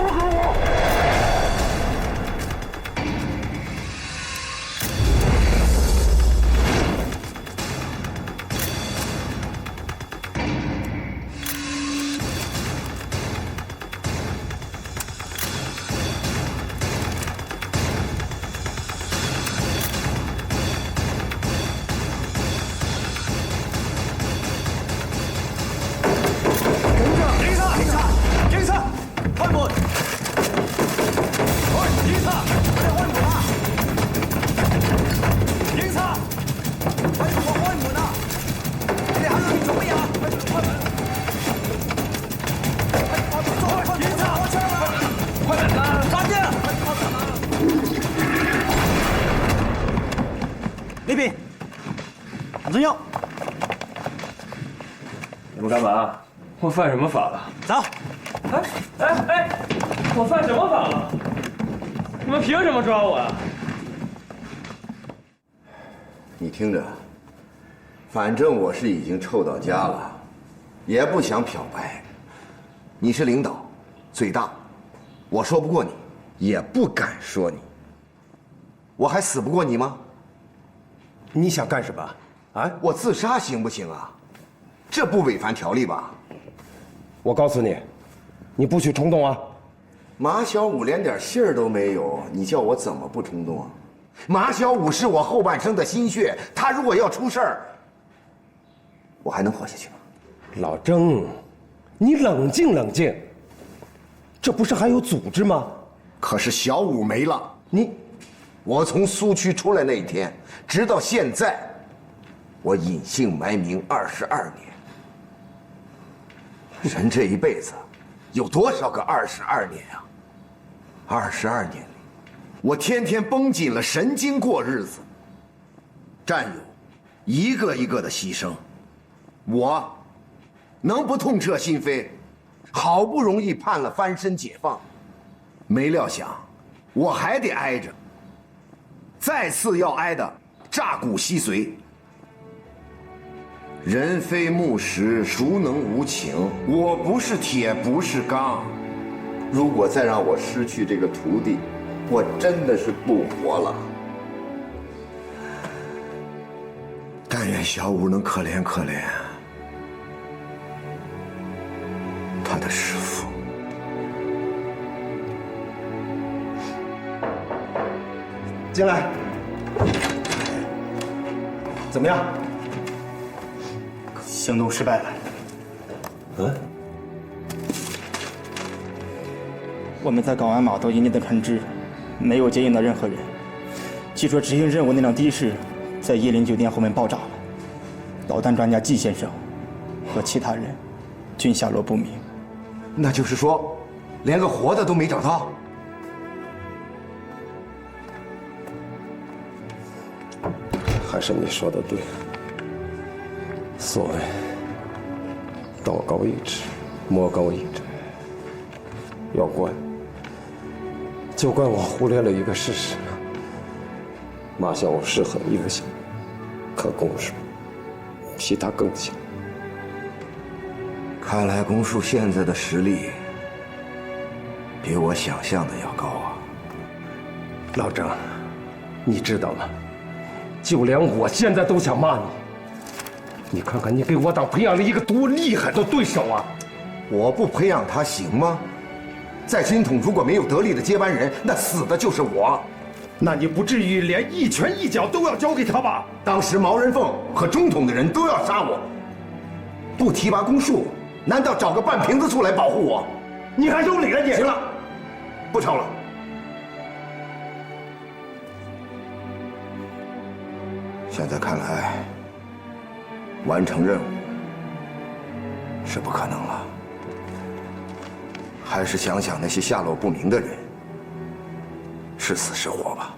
放开我！ 李炳，安正耀，你们干嘛？我犯什么法了？走！我犯什么法了？你们凭什么抓我啊？你听着，反正我是已经臭到家了，也不想漂白。你是领导，最大，我说不过你，也不敢说你。我还死不过你吗？ 你想干什么？啊？我自杀行不行啊？这不违反条例吧？我告诉你，你不许冲动啊！马小五连点信儿都没有，你叫我怎么不冲动啊？马小五是我后半生的心血，他如果要出事儿，我还能活下去吗？老郑，你冷静冷静。这不是还有组织吗？可是小五没了，我从苏区出来那一天，直到现在，我隐姓埋名22年。人这一辈子，有多少个22年啊？22年里，我天天绷紧了神经过日子。战友，一个一个的牺牲，我能不痛彻心扉？好不容易盼了翻身解放，没料想，我还得挨着。 再次要挨的诈骨吸髓，人非木石，孰能无情？我不是铁，不是钢。如果再让我失去这个徒弟，我真的是不活了。但愿小五能可怜可怜他的师父。 进来，怎么样？行动失败了。我们在港湾码头严密的看支，没有接应到任何人。据说执行任务那辆的士在椰林酒店后面爆炸了，导弹专家季先生和其他人均下落不明。那就是说，连个活的都没找到。 还是你说的对，所谓道高一尺，魔高一丈。要怪，就怪我忽略了一个事实：马小五是很英雄，可公叔比他更强。看来公叔现在的实力比我想象的要高啊！老郑，你知道吗？ 就连我现在都想骂你。你看看，你给我党培养了一个多厉害的对手啊！我不培养他行吗？在军统如果没有得力的接班人，那死的就是我。那你不至于连一拳一脚都要交给他吧？当时毛人凤和中统的人都要杀我，不提拔公树，难道找个半瓶子醋来保护我？你还有脸？你行了，不吵了。 现在看来，完成任务是不可能了。还是想想那些下落不明的人，是死是活吧。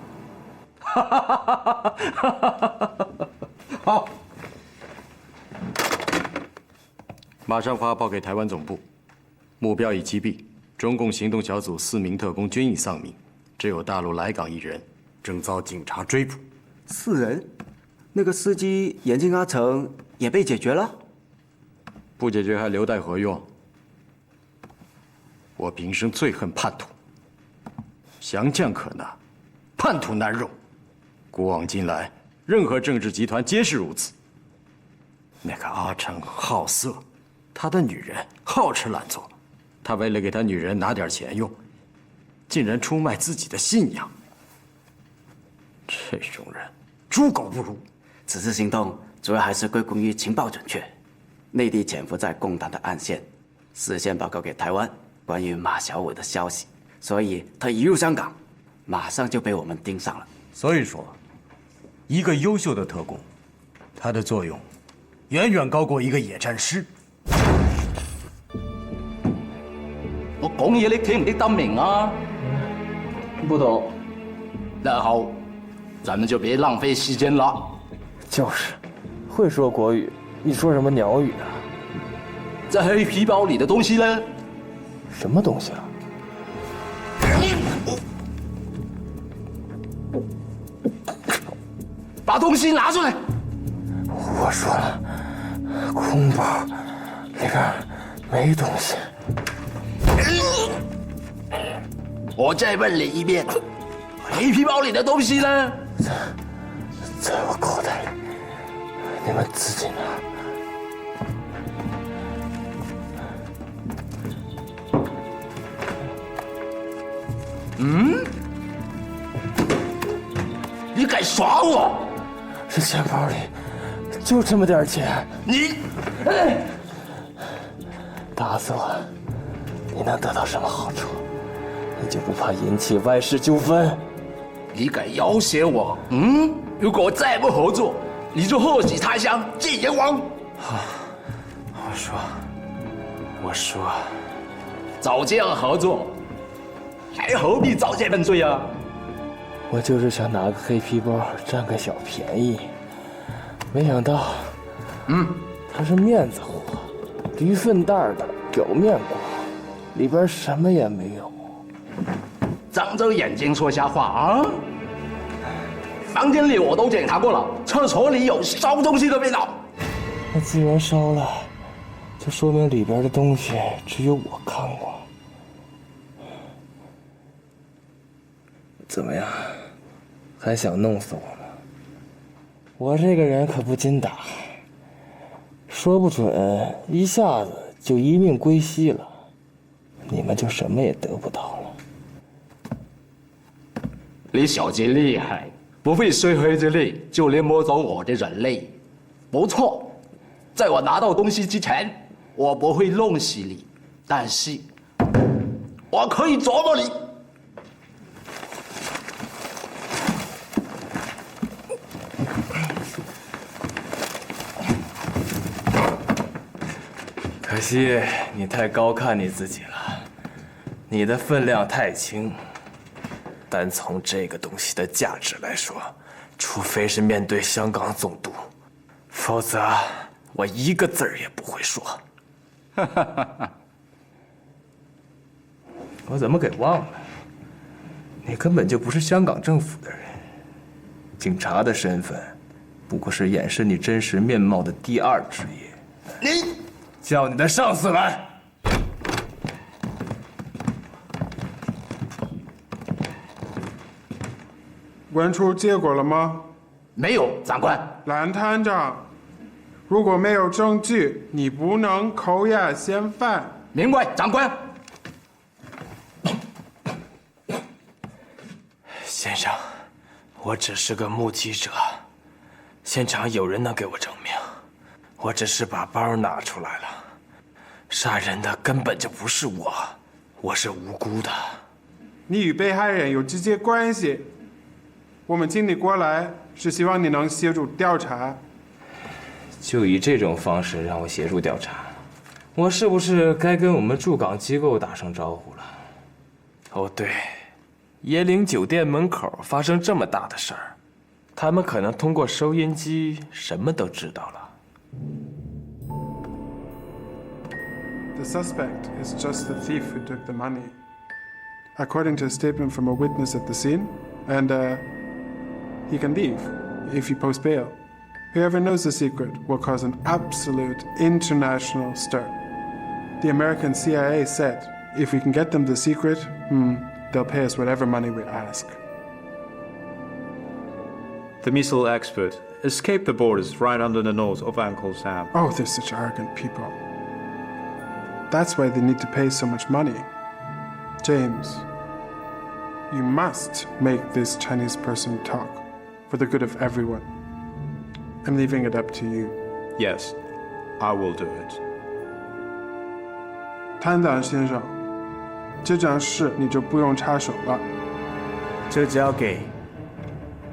好，马上发报给台湾总部，目标已击毙，中共行动小组4名特工均已丧命，只有大陆来港1人，正遭警察追捕。4人。 那个司机眼镜阿成也被解决了，不解决还留待何用？我平生最恨叛徒，降将可拿，叛徒难容。古往今来，任何政治集团皆是如此。那个阿成好色，他的女人好吃懒做，他为了给他女人拿点钱用，竟然出卖自己的信仰。这种人，猪狗不如。此次行动主要还是归功于情报准确，内地潜伏在共党的暗线，事先报告给台湾关于马小伟的消息，所以他一入香港，马上就被我们盯上了。所以说，一个优秀的特工，他的作用远远高过一个野战师。我講嘢你聽唔聽得明啊？不懂。那好，咱们就别浪费时间了。就是，会说国语，你说什么鸟语啊？在黑皮包里的东西呢？什么东西啊？把东西拿出来！我说了，空包里边没东西。我再问你一遍，黑皮包里的东西呢？在我口袋里，你们自己拿。嗯？你敢耍我？这钱包里就这么点钱，你，打死我，你能得到什么好处？你就不怕引起外事纠纷？你敢要挟我？嗯？如果再不合作，你就祸死他乡，见阎王。好，我说，早这样合作，还何必遭这份罪啊？我就是想拿个黑皮包占个小便宜，没想到，它是面子货，驴粪蛋的表面光，里边什么也没有。张着眼睛说瞎话啊！房间里我都检查过了，厕所里有烧东西的味道。那既然烧了，就说明里边的东西只有我看过。怎么样，还想弄死我吗？我这个人可不经打，说不准一下子就一命归西了，你们就什么也得不到了。你小子厉害，不费吹灰之力就连摸走我的人类。不错，在我拿到东西之前，我不会弄死你，但是我可以琢磨你。可惜你太高看你自己了，你的分量太轻。单从这个东西的价值来说，除非是面对香港总督，否则我一个字儿也不会说。我怎么给忘了？你根本就不是香港政府的人，警察的身份不过是掩饰你真实面貌的第二职业。你叫你的上司来。问出结果了吗？没有，长官。蓝探长，如果没有证据，你不能扣押嫌犯。明白，长官。先生，我只是个目击者，现场有人能给我证明，我只是把包拿出来了。杀人的根本就不是我，我是无辜的。你与被害人有直接关系，我们请你过来是希望你能协助调查。就以这种方式让我协助调查，我是不是该跟我们驻港机构打声招呼了？哦对，椰林酒店门口发生这么大的事儿，他们可能通过收音机什么都知道了。The suspect is just the thief who took the money, according to a statement from a witness at the scene, and he can leave if you post bail. Whoever knows the secret will cause an absolute international stir. The American CIA said if we can get them the secret, they'll pay us whatever money we ask. The missile expert escaped the borders right under the nose of Uncle Sam. Oh, they're such arrogant people. That's why they need to pay so much money. James, you must make this Chinese person talk for the good of everyone. I'm leaving it up to you. Yes, I will do it. 探长先生，这件事你就不用插手了。这交给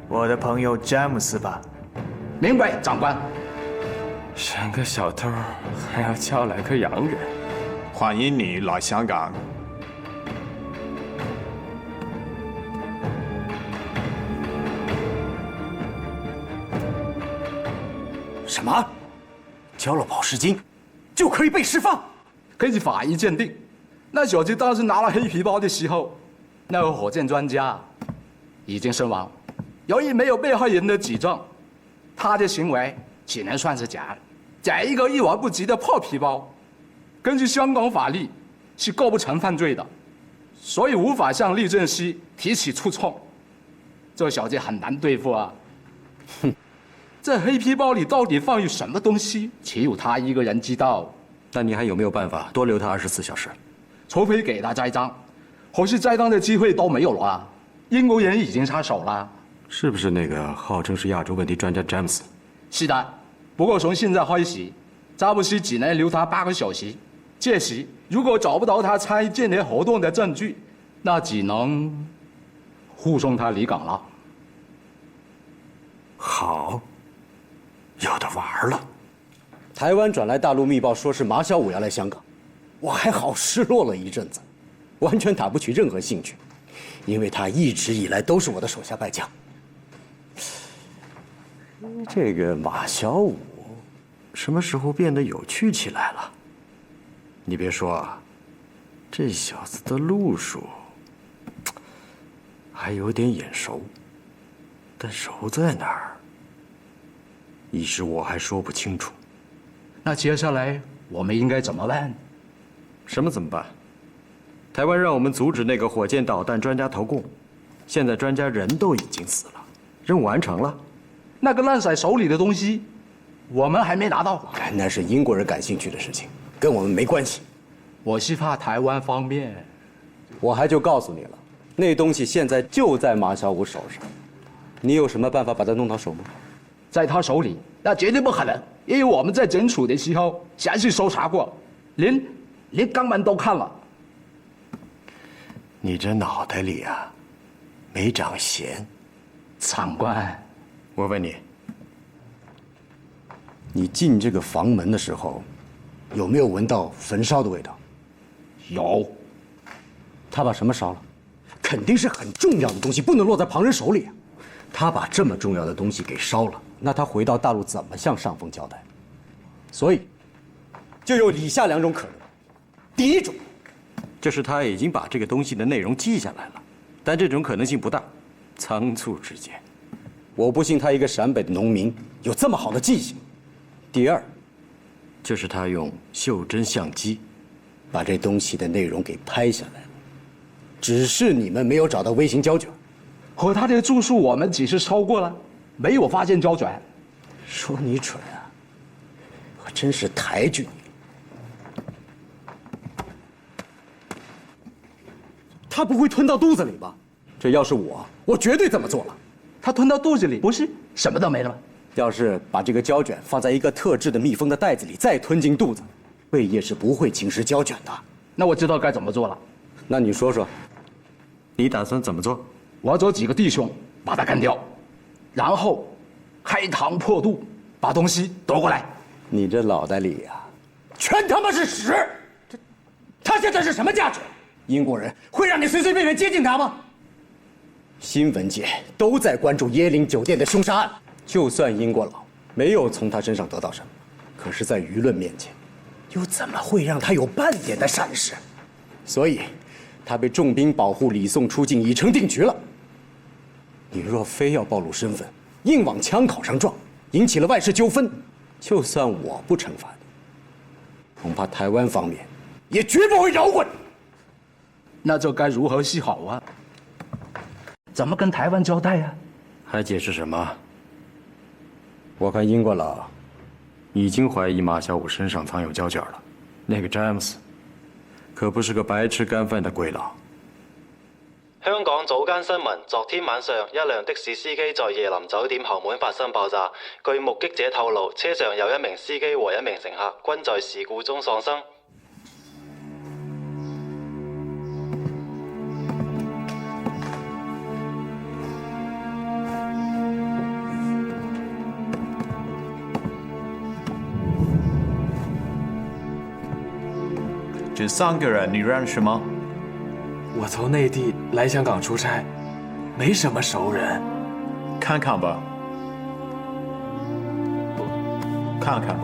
我的朋友詹姆斯吧。明白，长官。审个小偷还要叫来个洋人，欢迎你来香港。什么？交了保释金就可以被释放？根据法医鉴定，那小子当时拿了黑皮包的时候，那个火箭专家已经身亡。由于没有被害人的指证，他的行为只能算是假一个一文不值的破皮包，根据香港法律是构不成犯罪的，所以无法向律政司提起诉讼。这小子很难对付啊！哼，这黑皮包里到底放有什么东西，只有他一个人知道。那你还有没有办法多留他24小时？除非给他栽赃，或是栽赃的机会都没有了。英国人已经插手了。是不是那个号称是亚洲问题专家詹姆斯？是的，不过从现在开始，詹姆斯只能留他8个小时。届时如果找不到他参与间谍活动的证据，那只能护送他离港了。好，有的玩了。台湾转来大陆密报，说是马小五要来香港，我还好失落了一阵子，完全打不起任何兴趣，因为他一直以来都是我的手下败将。这个马小五什么时候变得有趣起来了？你别说啊，这小子的路数还有点眼熟，但熟在哪儿，一时我还说不清楚。那接下来我们应该怎么办？什么怎么办？台湾让我们阻止那个火箭导弹专家投共，现在专家人都已经死了，任务完成了。那个烂仔手里的东西，我们还没拿到。那是英国人感兴趣的事情，跟我们没关系。我是怕台湾方面。我还就告诉你了，那东西现在就在马小五手上，你有什么办法把它弄到手吗？在他手里，那绝对不可能，因为我们在整处的时候详细搜查过，连肛门都看了。你这脑袋里啊，没长弦。长官，我问你，你进这个房门的时候，有没有闻到焚烧的味道？有。他把什么烧了？肯定是很重要的东西，不能落在旁人手里啊。他把这么重要的东西给烧了，那他回到大陆怎么向上峰交代？所以，就有以下2种可能。第一种，就是他已经把这个东西的内容记下来了，但这种可能性不大，仓促之间。我不信他一个陕北的农民有这么好的记性。第二，就是他用袖珍相机把这东西的内容给拍下来了，只是你们没有找到微型胶卷。和他的住宿我们只是搜过了，没有发现胶卷。说你蠢啊，我真是抬举你。他不会吞到肚子里吧？这要是我绝对这么做了。他吞到肚子里，不是什么都没了吗？要是把这个胶卷放在一个特制的密封的袋子里，再吞进肚子，胃液是不会侵蚀胶卷的。那我知道该怎么做了。那你说说，你打算怎么做？我要找几个弟兄把他干掉，然后开膛破肚，把东西夺过来。你这脑袋里呀，全他妈是屎！他现在是什么价值？英国人会让你随随便便接近他吗？新闻界都在关注椰林酒店的凶杀案，就算英国佬没有从他身上得到什么，可是，在舆论面前，又怎么会让他有半点的闪失？所以，他被重兵保护，李送出境已成定局了。你若非要暴露身份，硬往枪口上撞，引起了外事纠纷，就算我不惩罚你，恐怕台湾方面也绝不会饶过你。那这该如何是好啊？怎么跟台湾交代呀？还解释什么？我看英国佬已经怀疑马小五身上藏有胶卷了。那个詹姆斯可不是个白吃干饭的鬼佬。香港早間新聞：昨天晚上，一輛的士司機在椰林酒店後門發生爆炸。據目擊者透露，車上有一名司機和一名乘客均在事故中喪生。这3个人你认识吗？我从内地来香港出差，没什么熟人。看看吧，看看吧。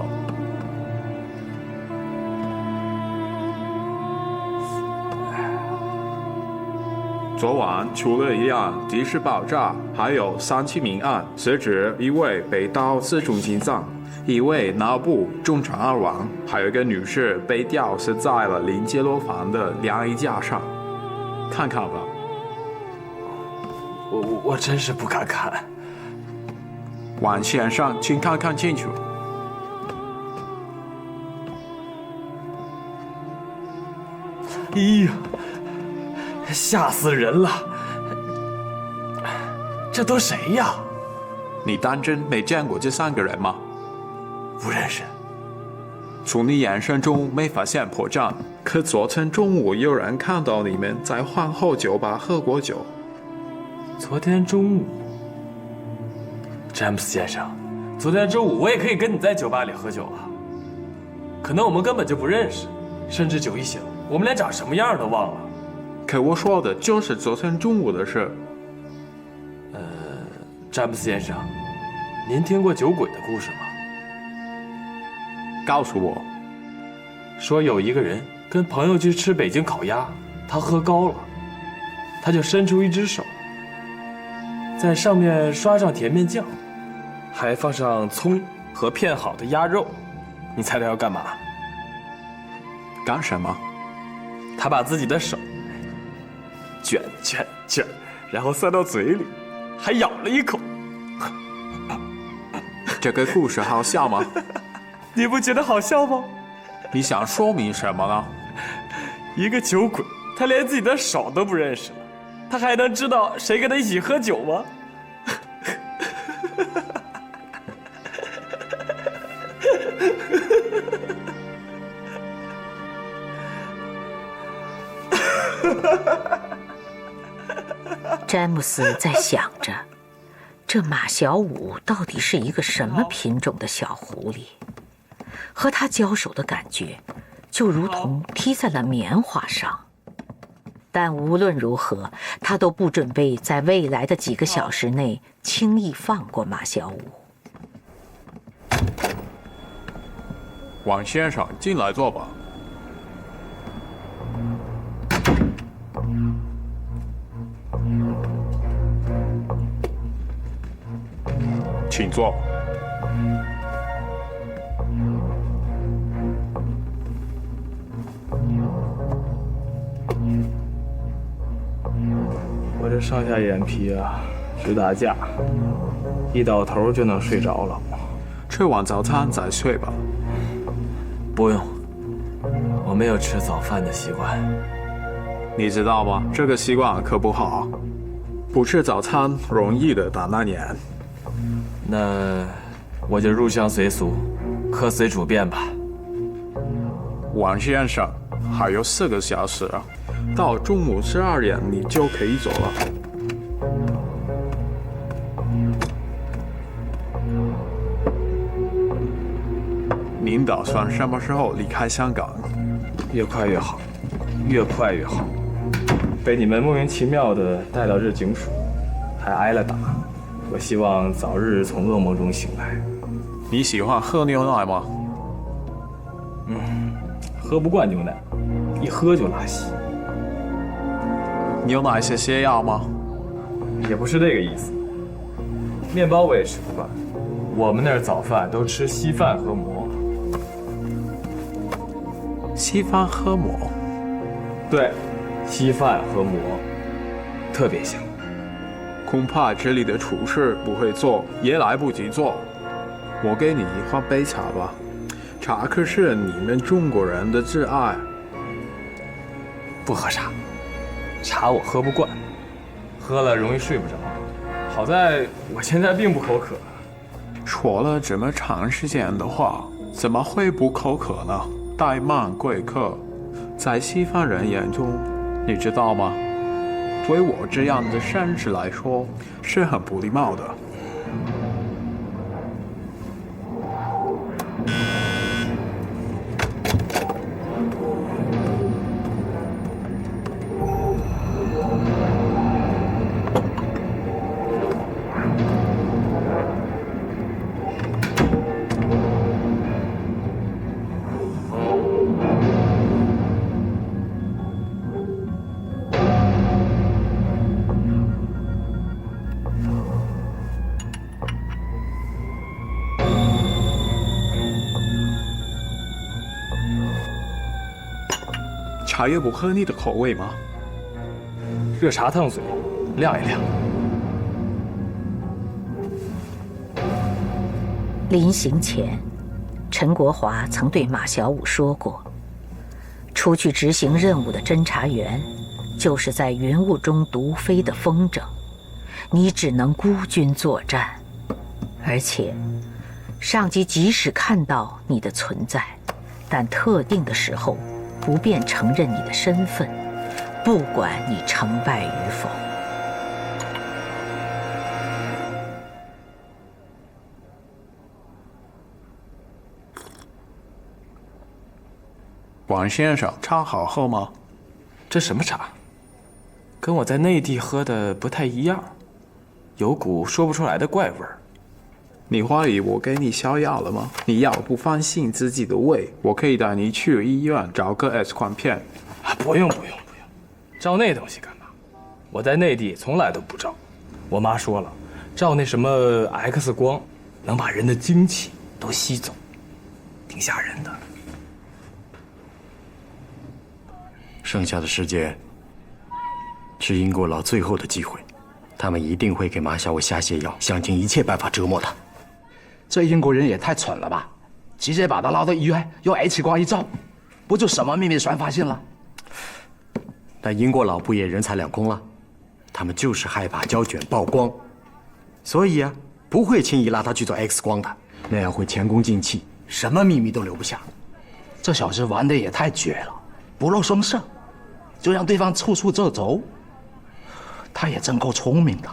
昨晚出了一辆的士爆炸，还有3起命案，死者一位被刀刺中心脏，一位脑部重创而亡，还有一个女士被吊死在了临街楼房的晾衣架上。看看吧。我真是不敢看。王先生，请看看清楚。哎呀，吓死人了！这都谁呀？你当真没见过这3个人吗？不认识。从你眼神中没发现破绽，可昨天中午有人看到你们在皇后酒吧喝过酒。昨天中午，詹姆斯先生，昨天中午我也可以跟你在酒吧里喝酒啊。可能我们根本就不认识，甚至酒一醒，我们连长什么样都忘了。可我说的就是昨天中午的事。詹姆斯先生，您听过酒鬼的故事吗？告诉我。说有一个人跟朋友去吃北京烤鸭，他喝高了，他就伸出一只手，在上面刷上甜面酱，还放上葱和片好的鸭肉。你猜他要干嘛？干什么？他把自己的手卷，然后塞到嘴里，还咬了一口。这个故事好笑吗？你不觉得好笑吗？你想说明什么呢？一个酒鬼，他连自己的手都不认识了，他还能知道谁跟他一起喝酒吗？詹姆斯在想着，这马小五到底是一个什么品种的小狐狸？和他交手的感觉，就如同踢在了棉花上。但无论如何，他都不准备在未来的几个小时内轻易放过马小五。王先生，进来坐吧。请坐。我这上下眼皮啊，直打架，一倒头就能睡着了。吃完早餐再睡吧。不用，我没有吃早饭的习惯。你知道吗？这个习惯可不好，不吃早餐容易的打那年。那我就入乡随俗，客随主便吧。王先生，还有4个小时，到中午12点你就可以走了。您打算什么时候离开香港？越快越好，越快越好。被你们莫名其妙的带到这警署，还挨了打。我希望早日从噩梦中醒来。你喜欢喝牛奶吗？喝不惯牛奶，一喝就拉稀。牛奶是泻药吗？也不是这个意思。面包我也吃不惯，我们那儿早饭都吃稀饭和馍。稀饭和馍？对，稀饭和馍特别香。恐怕这里的厨师不会做，也来不及做。我给你换杯茶吧，茶可是你们中国人的挚爱。不喝茶，茶我喝不惯，喝了容易睡不着。好在我现在并不口渴。说了这么长时间的话，怎么会不口渴呢？怠慢贵客，在西方人眼中，你知道吗？对我这样的绅士来说，是很不礼貌的。茶叶不合你的口味吗？热茶烫嘴，晾一晾。临行前，陈国华曾对马小五说过，出去执行任务的侦察员，就是在云雾中独飞的风筝，你只能孤军作战，而且，上级即使看到你的存在，但特定的时候，不便承认你的身份，不管你成败与否。王先生，茶好喝吗？这什么茶？跟我在内地喝的不太一样，有股说不出来的怪味儿。你怀疑我给你下药了吗？你要不放心自己的胃，我可以带你去医院找个 X 光片。不用，照那东西干嘛？我在内地从来都不照。我妈说了，照那什么 X 光，能把人的精气都吸走，挺吓人的。剩下的时间是英国佬最后的机会，他们一定会给马小五下泻药，想尽一切办法折磨他。这英国人也太蠢了吧！直接把他拉到医院，用 X 光一照，不就什么秘密全发现了？但英国佬不也人财两空了？他们就是害怕胶卷曝光，所以不会轻易拉他去做 X 光的，那样会前功尽弃，什么秘密都留不下。这小子玩的也太绝了，不露声色，就让对方处处掣肘。他也真够聪明的，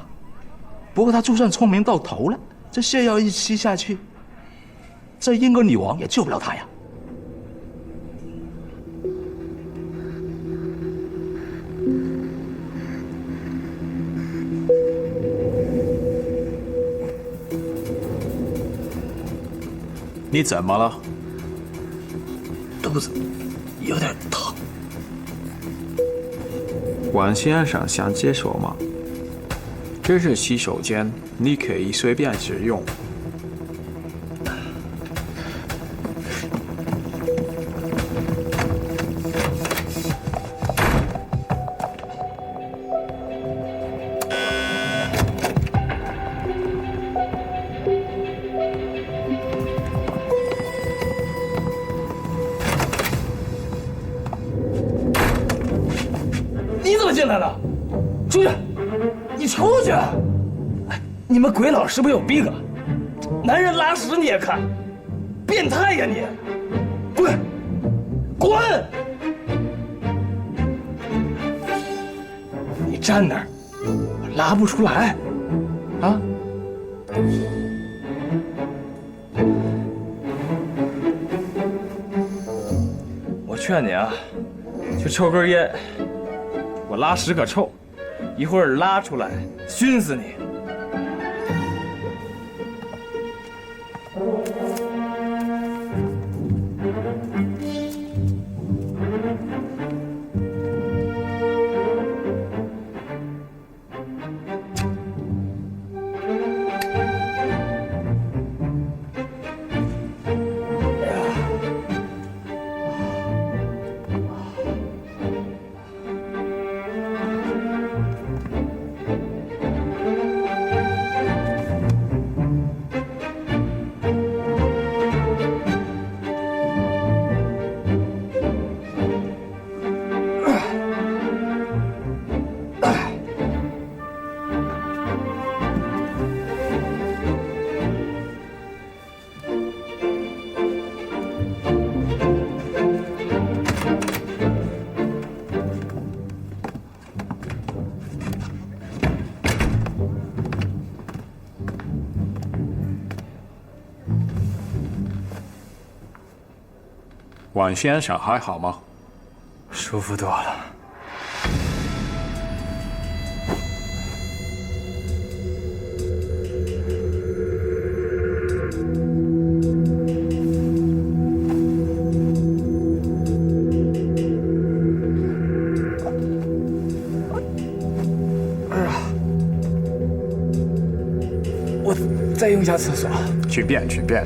不过他就算聪明到头了，这泻药一吸下去，这英国女王也救不了他呀。你怎么了？肚子有点疼。王先生想解锁吗？这是洗手间，你可以随便使用。你怎么进来了？出去！你出去！哎，你们鬼佬是不是有病啊？男人拉屎你也看，变态呀你！滚！滚！你站那儿，我拉不出来，啊？我劝你啊，去抽根烟。我拉屎可臭，一会儿拉出来熏死你！王先生还好吗？舒服多了。我再用一下厕所。随便随便。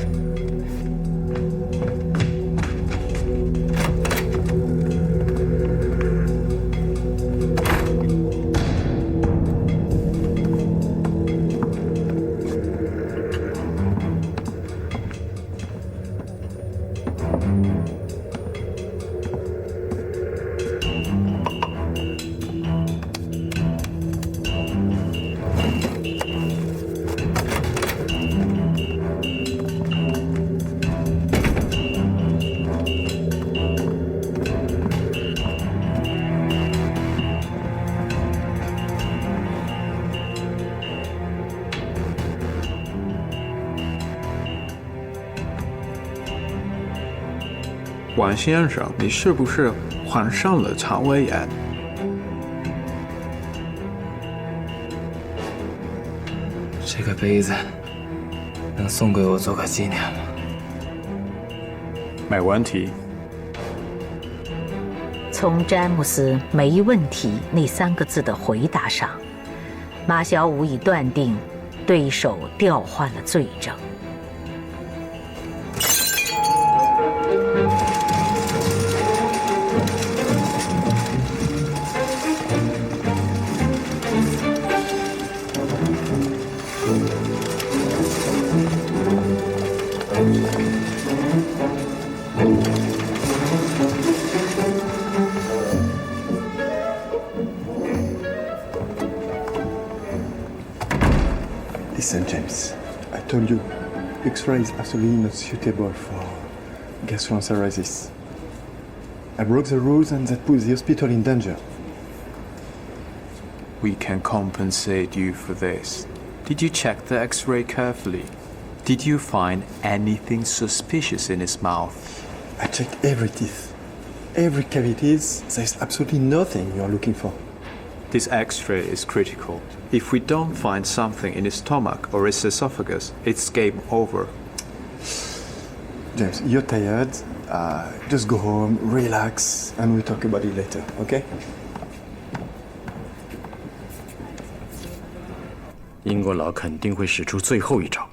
王先生，你是不是患上了肠胃炎？这个杯子能送给我做个纪念吗？没问题。从詹姆斯“没问题”那3个字的回答上，马小五已断定对手调换了罪证。Listen, James, I told you, X-ray is absolutely not suitable for gastroenteritis. I broke the rules and that puts the hospital in danger. We can compensate you for this. Did you check the X-ray carefully? Did you find anything suspicious in his mouth? I checked every teeth, every cavities. There's absolutely nothing you're looking for. This X-ray is critical. If we don't find something in his stomach or his esophagus, it's game over. James, you're tired. Just go home, relax, and we'll talk about it later, okay? 英国佬肯定会使出最后一招，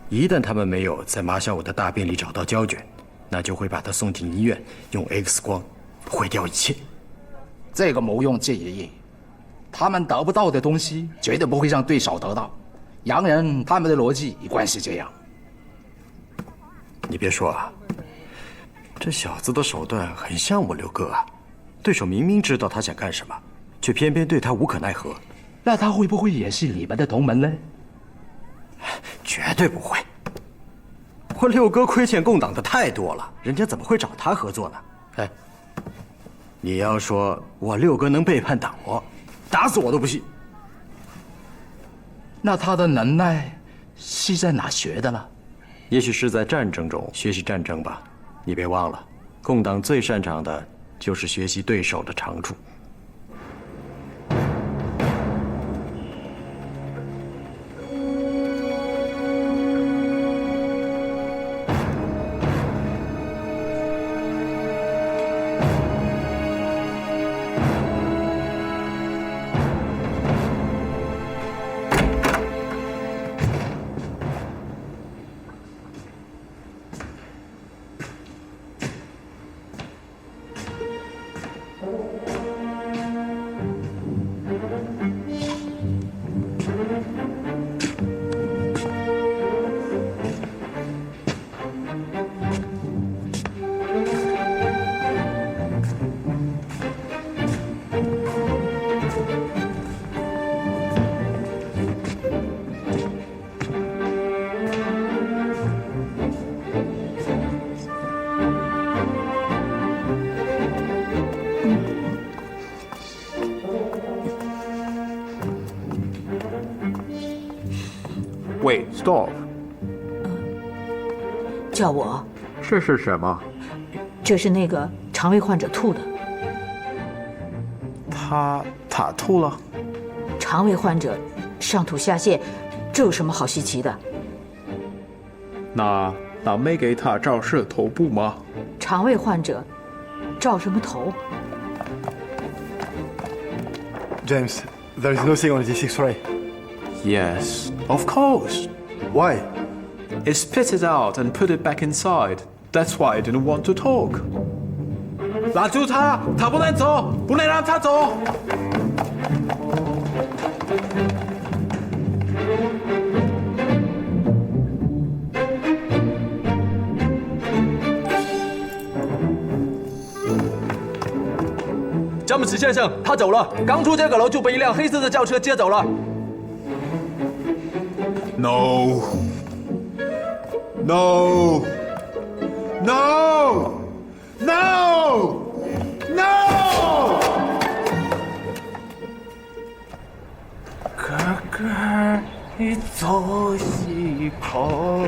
一旦他们没有在马小五的大便里找到胶卷，那就会把他送进医院，用 X 光毁掉一切。这个没用建议，他们得不到的东西绝对不会让对手得到。洋人他们的逻辑一贯是这样。你别说啊，这小子的手段很像我六哥啊。对手明明知道他想干什么，却偏偏对他无可奈何。那他会不会也是你们的同门呢？绝对不会。我六哥亏欠共党的太多了，人家怎么会找他合作呢？哎，你要说我六哥能背叛党国，打死我都不信。那他的能耐是在哪学的呢？也许是在战争中学习战争吧。你别忘了，共党最擅长的就是学习对手的长处。Wait, stop. 叫我？这是什么？这是那个肠胃患者吐的。他吐了？肠胃患者上吐下泻，这有什么好稀奇的？那没给他照射头部吗？肠胃患者照什么头 James, there is nothing on this X-ray. Yes, of course. Why? It spit it out and put it back inside. That's why I didn't want to talk. 拦住他，他不能走，不能让他走。詹姆斯先生，他走了，刚出这个楼就被一辆黑色的轿车接走了。No. No. No. No. No. 哥哥，你走一口。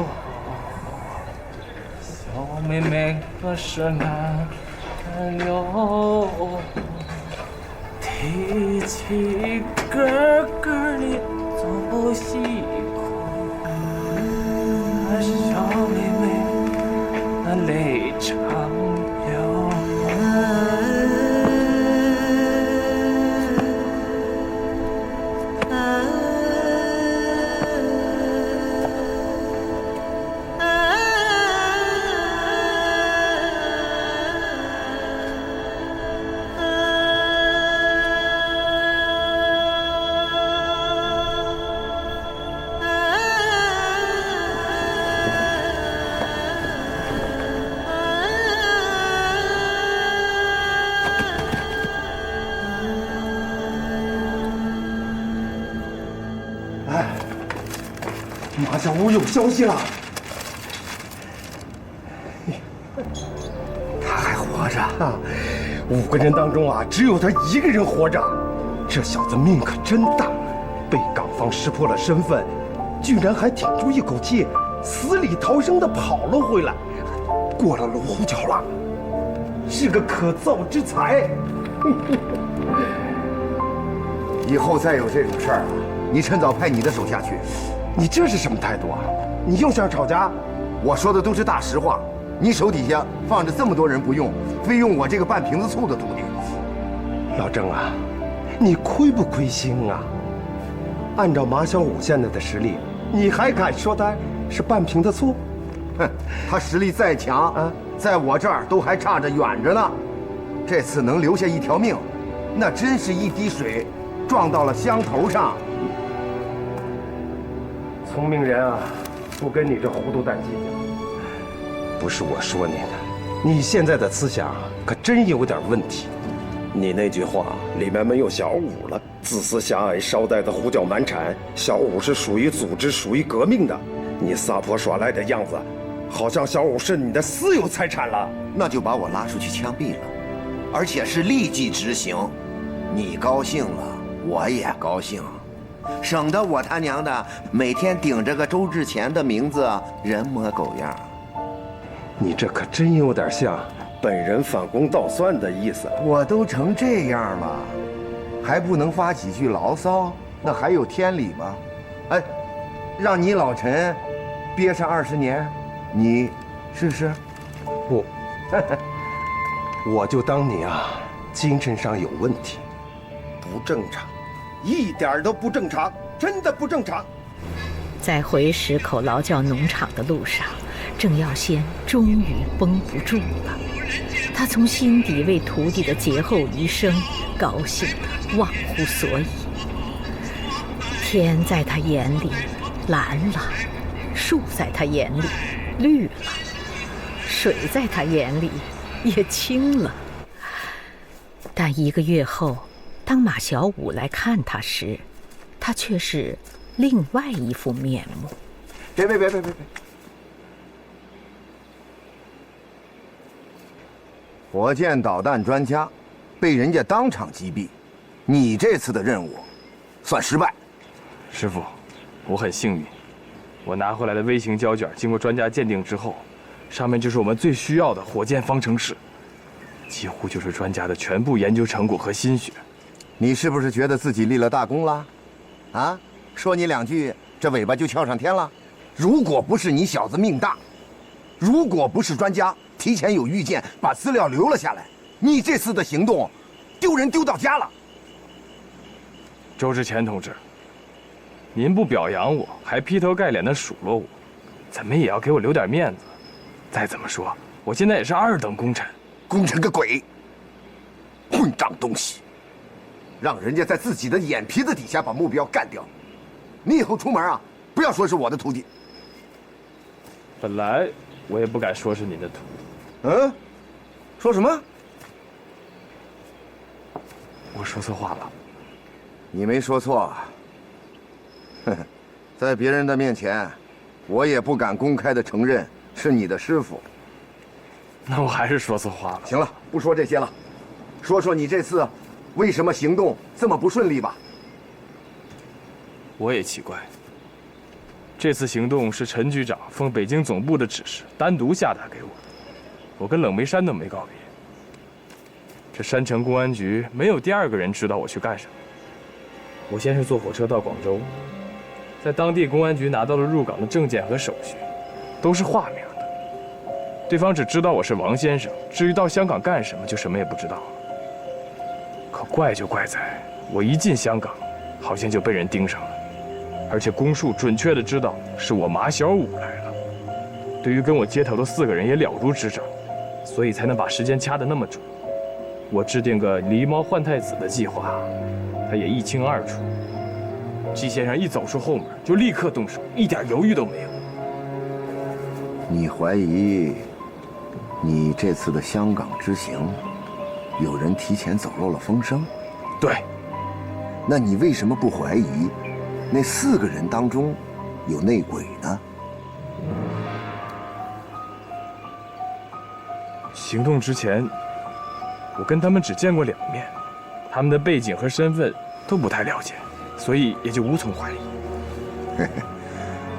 小妹妹可是男朋友。提起哥哥，你走一口。小妹妹，那泪长流。马小五有消息了，他还活着啊！5个人当中啊，只有他1个人活着。这小子命可真大，被港方识破了身份，居然还挺住一口气，死里逃生的跑了回来，过了罗湖桥了，是个可造之才。以后再有这种事儿啊，你趁早派你的手下去。你这是什么态度啊？你又想吵架？我说的都是大实话。你手底下放着这么多人不用，非用我这个半瓶子醋的徒弟。老郑啊，你亏不亏心啊？按照马小五现在的实力，你还敢说他是半瓶子醋？哼，他实力再强啊，在我这儿都还差着远着呢。这次能留下一条命，那真是一滴水撞到了香头上。聪明人啊，不跟你这糊涂蛋计较。不是我说你的，你现在的思想可真有点问题。你那句话里面没有小五了，自私狭隘，捎带的胡搅蛮缠。小五是属于组织，属于革命的，你撒泼耍赖的样子，好像小五是你的私有财产了。那就把我拉出去枪毙了，而且是立即执行。你高兴了，我也高兴。省得我他娘的每天顶着个周志前的名字，人模狗样。你这可真有点像本人反攻倒算的意思。我都成这样了，还不能发几句牢骚，那还有天理吗？哎，让你老陈憋上20年，你试试？我就当你啊，精神上有问题，不正常。一点都不正常，真的不正常。在回石口劳教农场的路上，郑耀先终于绷不住了。他从心底为徒弟的劫后余生高兴得忘乎所以。天在他眼里蓝了，树在他眼里绿了，水在他眼里也清了。但1个月后，当马小五来看他时，他却是另外一副面目。别！火箭导弹专家被人家当场击毙，你这次的任务算失败。师傅，我很幸运，我拿回来的微型胶卷经过专家鉴定之后，上面就是我们最需要的火箭方程式。几乎就是专家的全部研究成果和心血。你是不是觉得自己立了大功了？啊，说你2句，这尾巴就翘上天了？如果不是你小子命大，如果不是专家提前有预见，把资料留了下来，你这次的行动，丢人丢到家了。周之前同志，您不表扬我，还劈头盖脸的数落我，怎么也要给我留点面子。再怎么说，我现在也是2等功臣。功臣个鬼！混账东西！让人家在自己的眼皮子底下把目标干掉。你以后出门啊，不要说是我的徒弟。本来我也不敢说是您的徒弟。嗯？说什么？我说错话了。你没说错。呵呵，在别人的面前，我也不敢公开的承认是你的师傅。那我还是说错话了。行了，不说这些了，说说你这次为什么行动这么不顺利吧。我也奇怪，这次行动是陈局长奉北京总部的指示单独下达给我的，我跟冷梅山都没告别。这山城公安局没有第2个人知道我去干什么。我先是坐火车到广州，在当地公安局拿到了入港的证件和手续，都是化名的。对方只知道我是王先生，至于到香港干什么，就什么也不知道了。可怪就怪在我一进香港，好像就被人盯上了，而且公署准确的知道是我马小五来了。对于跟我接头的4个人也了如指掌，所以才能把时间掐得那么准。我制定个狸猫换太子的计划，他也一清二楚。季先生一走出后门，就立刻动手，一点犹豫都没有。你怀疑你这次的香港之行，有人提前走漏了风声？对。那你为什么不怀疑那4个人当中有内鬼呢？行动之前，我跟他们只见过2面，他们的背景和身份都不太了解，所以也就无从怀疑。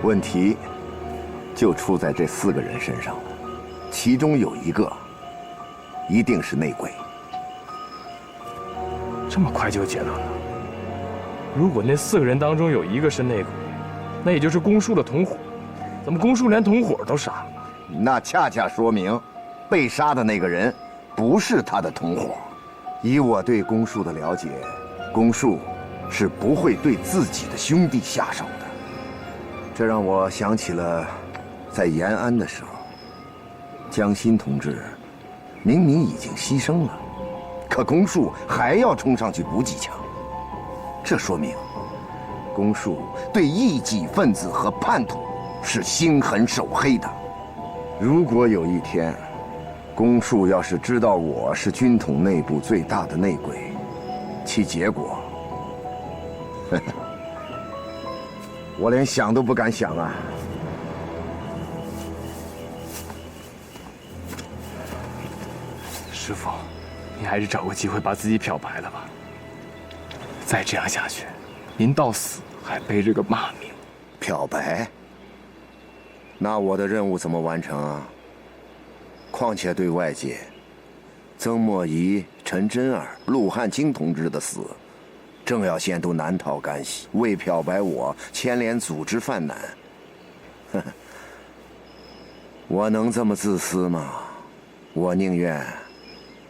问题就出在这4个人身上了，其中有1个一定是内鬼。这么快就结论了？如果那4个人当中有1个是内鬼，那也就是公署的同伙。怎么公署连同伙都杀了？那恰恰说明，被杀的那个人不是他的同伙。以我对公署的了解，公署是不会对自己的兄弟下手的。这让我想起了在延安的时候，江心同志明明已经牺牲了，可公署还要冲上去补几枪。这说明公署对异己分子和叛徒是心狠手黑的。如果有一天公署要是知道我是军统内部最大的内鬼，其结果我连想都不敢想啊。师傅，你还是找个机会把自己漂白了吧。再这样下去，您到死还背着个骂名。漂白？那我的任务怎么完成啊？况且对外界，曾默仪、陈真儿、陆汉卿同志的死，政要县都难逃干系，为漂白我牵连组织犯难。呵呵，我能这么自私吗？我宁愿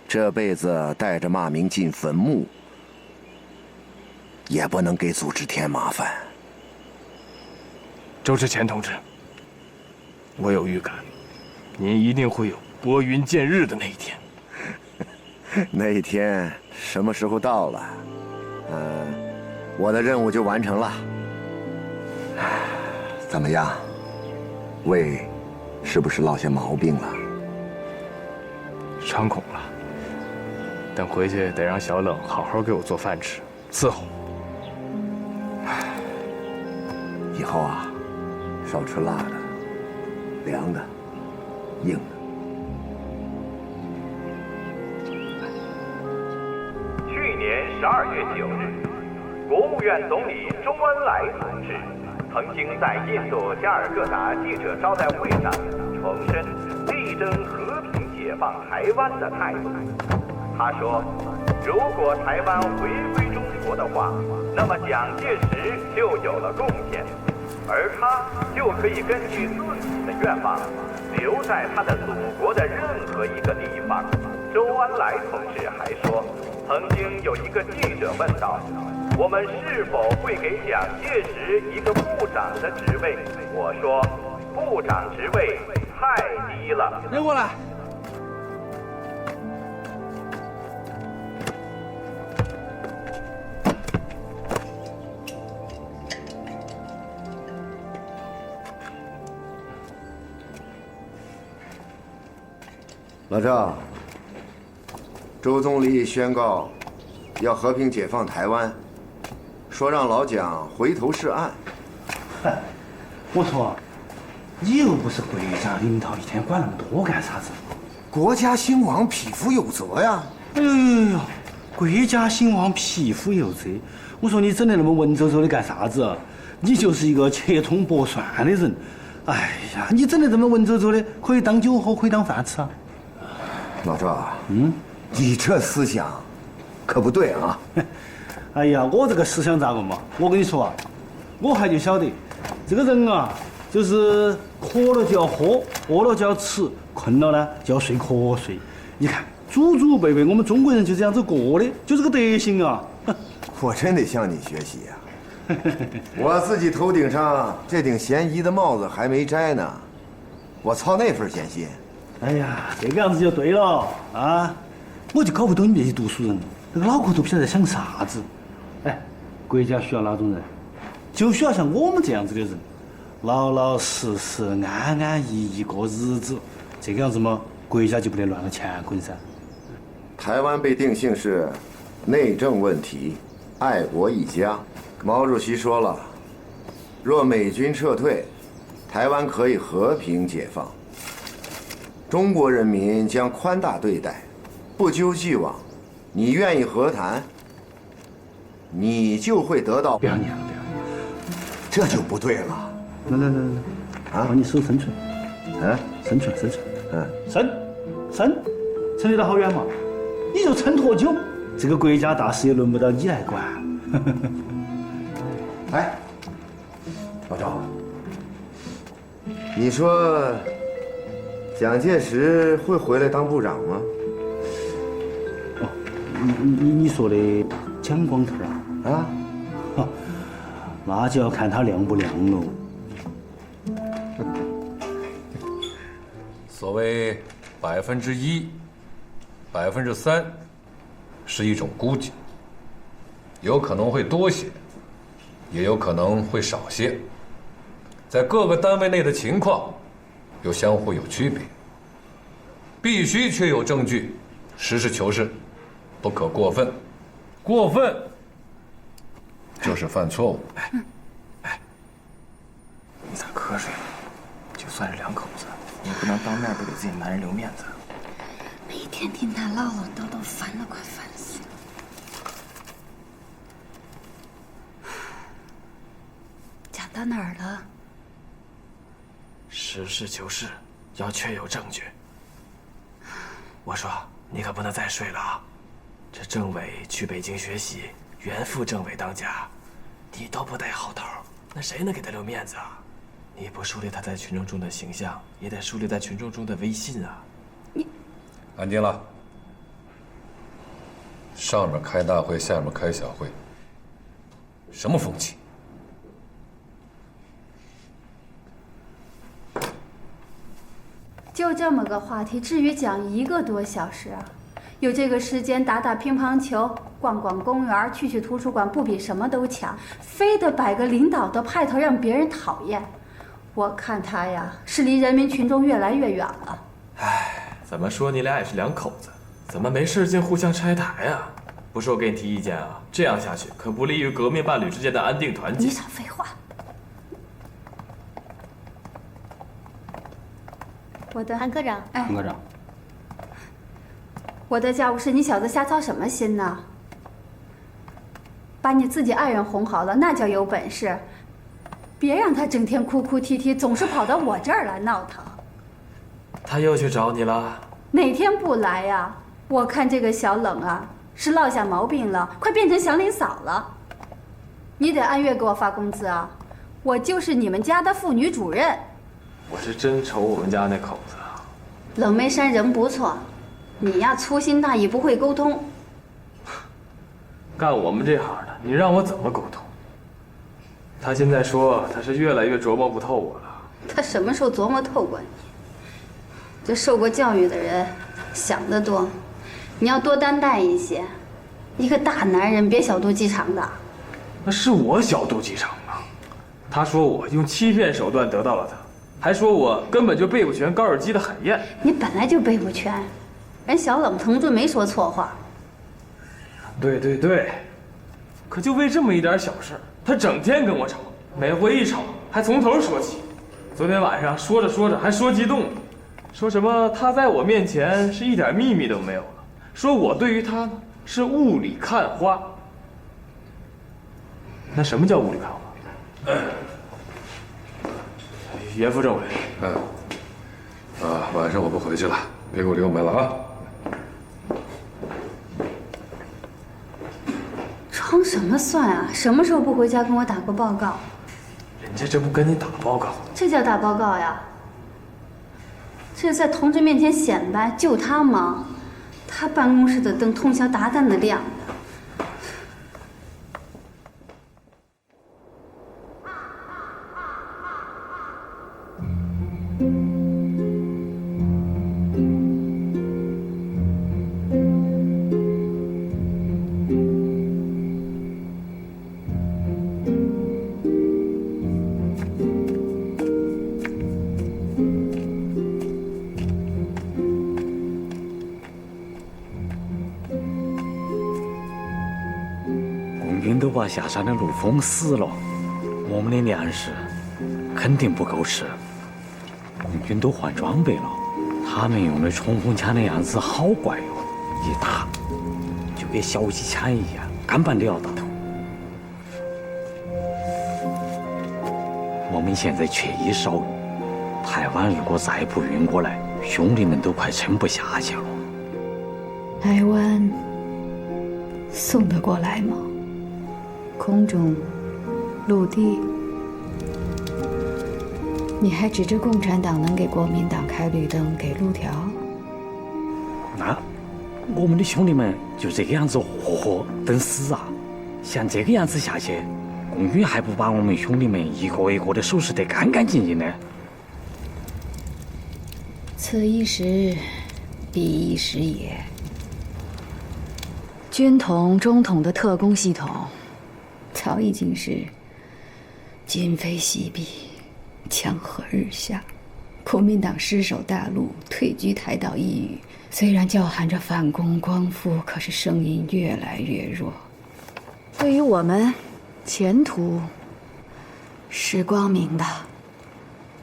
这辈子带着骂名进坟墓，也不能给组织添麻烦。周之前同志，我有预感，您一定会有拨云见日的那一天。那一天什么时候到了，我的任务就完成了。怎么样，胃是不是落下毛病了？伤恐了，等回去得让小冷好好给我做饭吃，伺候。以后啊，少吃辣的、凉的、硬的。去年12月9日，国务院总理周恩来同志曾经在印度加尔各答记者招待会上重申力争和平解解放台湾的态度。他说，如果台湾回归中国的话，那么蒋介石就有了贡献，而他就可以根据自己的愿望，留在他的祖国的任何一个地方。周恩来同志还说，曾经有一个记者问道，我们是否会给蒋介石一个部长的职位？我说，部长职位太低了。人过来。老赵，周总理宣告要和平解放台湾，说让老蒋回头是岸。我说，你又不是国家领导，一天管那么多干啥子？国家兴亡，匹夫有责呀！哎呦，国家兴亡，匹夫有责。我说你整得那么文绉绉的干啥子？你就是一个切葱剥蒜的人。哎呀，你整得这么文绉绉的，可以当酒喝，可以当饭吃啊。老赵，你这思想可不对啊！哎呀，我这个思想咋个嘛？我跟你说啊，我还就晓得，这个人啊，就是渴了就要喝，饿了就要吃，困了呢就要睡瞌睡。你看，祖祖辈辈我们中国人就这样子过的，就这个德行啊！我真得向你学习呀！我自己头顶上这顶嫌疑的帽子还没摘呢，我操那份闲心。哎呀，这个样子就对了啊！我就搞不懂你们这些读书人，那个脑壳都不晓得在想啥子。哎，国家需要哪种人？就需要像我们这样子的人，老老实实、安安逸逸过日子。这个样子嘛，国家就不得乱了乾坤噻。台湾被定性是内政问题，爱国一家。毛主席说了，若美军撤退，台湾可以和平解放。中国人民将宽大对待，不究既往。你愿意和谈，你就会得到。不要念了，不要念，这就不对了。来，啊，把你手伸出来，伸出来，伸得到好远嘛？你就撑多久，这个国家大事也轮不到你来管。哎，老赵，你说蒋介石会回来当部长吗？哦，你说的蒋光头啊？啊，那就要看他亮不亮喽。所谓1%、3%，是一种估计，有可能会多些，也有可能会少些，在各个单位内的情况又相互有区别，必须确有证据，实事求是，不可过分，过分就是犯错误。你咋瞌睡了？就算是两口子，也不能当面不给自己男人留面子。每天听他唠唠叨叨，烦了，快烦死了。讲到哪儿了？实事求是，要确有证据。我说，你可不能再睡了啊！这政委去北京学习，原副政委当家，你都不带好头，那谁能给他留面子啊？你不树立他在群众中的形象，也得树立在群众中的威信啊！安静了，上面开大会，下面开小会，什么风气？就这么个话题，至于讲1个多小时啊？有这个时间打打乒乓球，逛逛公园，去图书馆，不比什么都强，非得摆个领导的派头让别人讨厌。我看他呀，是离人民群众越来越远了。唉，怎么说你俩也是两口子，怎么没事竟互相拆台啊？不是我给你提意见啊，这样下去可不利于革命伴侣之间的安定团结。你少废话。我的韩科长，韩科长，我的家务事，你小子瞎操什么心呢？把你自己爱人哄好了，那叫有本事。别让他整天哭哭啼啼，总是跑到我这儿来闹腾。他又去找你了？哪天不来呀？我看这个小冷啊，是落下毛病了，快变成祥林嫂了。你得按月给我发工资啊！我就是你们家的妇女主任。我是真愁我们家那口子啊。冷梅山人不错，你呀粗心大意，不会沟通。干我们这行的，你让我怎么沟通？他现在说他是越来越琢磨不透我了。他什么时候琢磨透过你？这受过教育的人想得多，你要多担待一些。一个大男人别小肚鸡肠的。那是我小肚鸡肠啊！他说我用欺骗手段得到了他，还说我根本就背不全高尔基的海燕。你本来就背不全，人小冷同志没说错话。对对对，可就为这么一点小事，他整天跟我吵，每回一吵还从头说起。昨天晚上说着说着还说激动了，说什么他在我面前是一点秘密都没有了，说我对于他呢是雾里看花。那什么叫雾里看花？严副政委，晚上我不回去了，别给我留门了啊！装什么蒜啊？什么时候不回家跟我打个报告？人家这不跟你打报告，这叫打报告呀？这是在同志面前显摆，就他忙，他办公室的灯通宵达旦的亮着。都把下山的路封死了，我们的粮食肯定不够吃。共军都换装备了，他们用的冲锋枪的样子好怪哦，一打就跟小机枪一样，根本都要打头。我们现在缺衣少食，台湾如果再不运过来，兄弟们都快撑不下去了。台湾送得过来吗？空中、陆地，你还指着共产党能给国民党开绿灯、给路条？那我们的兄弟们就这个样子活活等死啊！像这个样子下去，共军还不把我们兄弟们一个一个的收拾得干干净净的？此一时，彼一时也。军统、中统的特工系统。早已经是今非昔比，江河日下。国民党失守大陆，退居台岛一隅，虽然叫喊着反攻光复，可是声音越来越弱。对于我们，前途是光明的，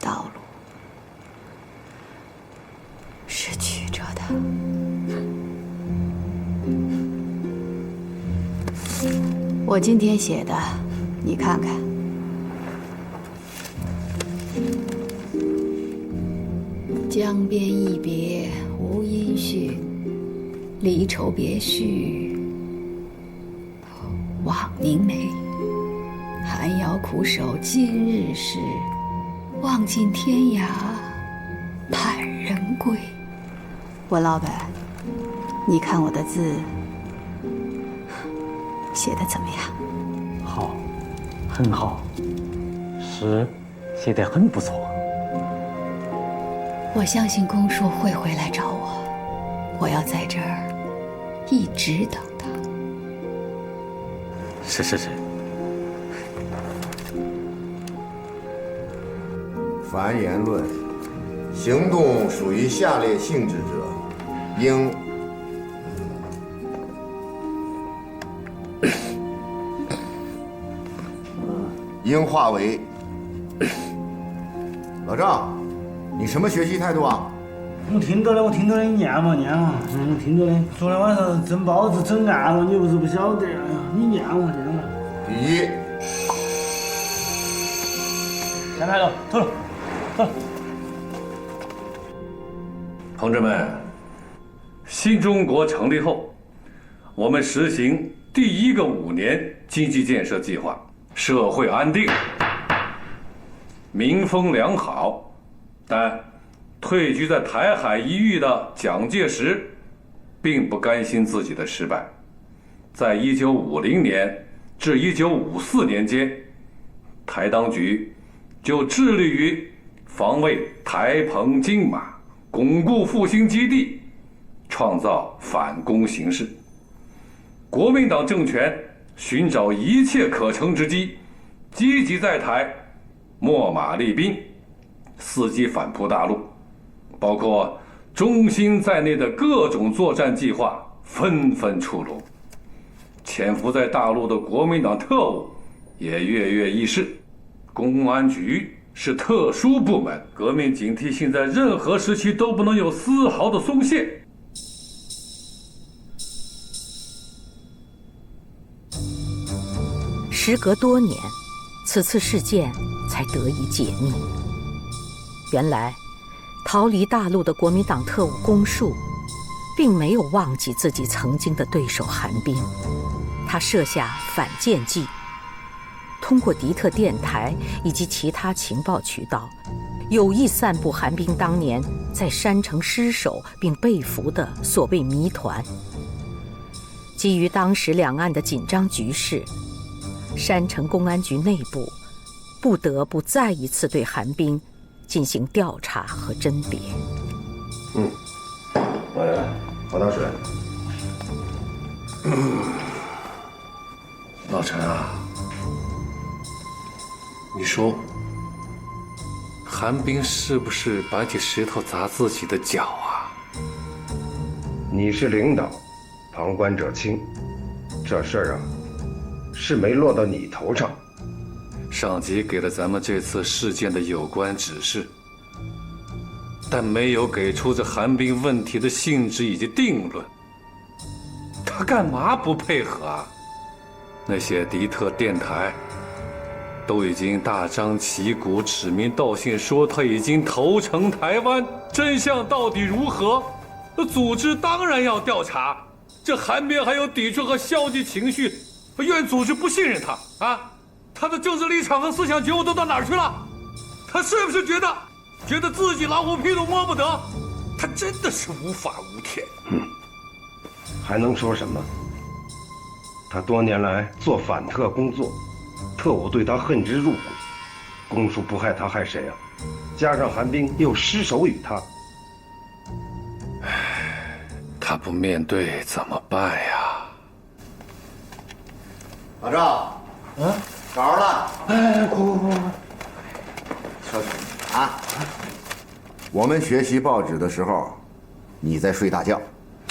道路是曲折的。我今天写的，你看看。江边一别无音讯，离愁别绪望凝眉。寒窑苦守今日事，望尽天涯盼人归。文老板，你看我的字写得怎么样？好，很好，诗写得很不错。我相信公叔会回来找我，我要在这儿一直等他。是是是。凡言论、行动属于下列性质者，应化为。老赵，你什么学习态度啊？我听到了，你念嘛，我听到的。昨天晚上蒸包子整暗了，你不是不晓得？哎呀，你念嘛。第一，下台了，走了。同志们，新中国成立后，我们实行第一个5年经济建设计划，社会安定，民风良好。但退居在台海一隅的蒋介石，并不甘心自己的失败，在1950年至1954年间，台当局就致力于防卫台澎金马，巩固复兴基地，创造反攻形势。国民党政权寻找一切可乘之机，积极在台秣马厉兵，伺机反扑大陆，包括中心在内的各种作战计划纷纷出炉。潜伏在大陆的国民党特务也跃跃欲试。公安局是特殊部门，革命警惕性在任何时期都不能有丝毫的松懈。时隔多年，此次事件才得以解密。原来，逃离大陆的国民党特务龚树，并没有忘记自己曾经的对手韩冰。他设下反间计，通过敌特电台以及其他情报渠道，有意散布韩冰当年在山城失守并被俘的所谓谜团。基于当时两岸的紧张局势，山城公安局内部不得不再一次对韩冰进行调查和甄别。喝点水。老陈啊，你说韩冰是不是摆起石头砸自己的脚啊？你是领导，旁观者清，这事儿啊，是没落到你头上。上级给了咱们这次事件的有关指示，但没有给出这韩冰问题的性质以及定论。他干嘛不配合啊？那些敌特电台都已经大张旗鼓、指名道姓说他已经投诚台湾，真相到底如何？组织当然要调查。这韩冰还有抵触和消极情绪，愿组织不信任他啊？他的政治立场和思想觉悟都到哪儿去了？他是不是觉得自己老虎屁都摸不得？他真的是无法无天。还能说什么？他多年来做反特工作，特务对他恨之入骨。公叔不害他害谁啊？加上韩冰又失手于他，他不面对怎么办呀？老赵，找着了。快！说啊，我们学习报纸的时候，你在睡大觉。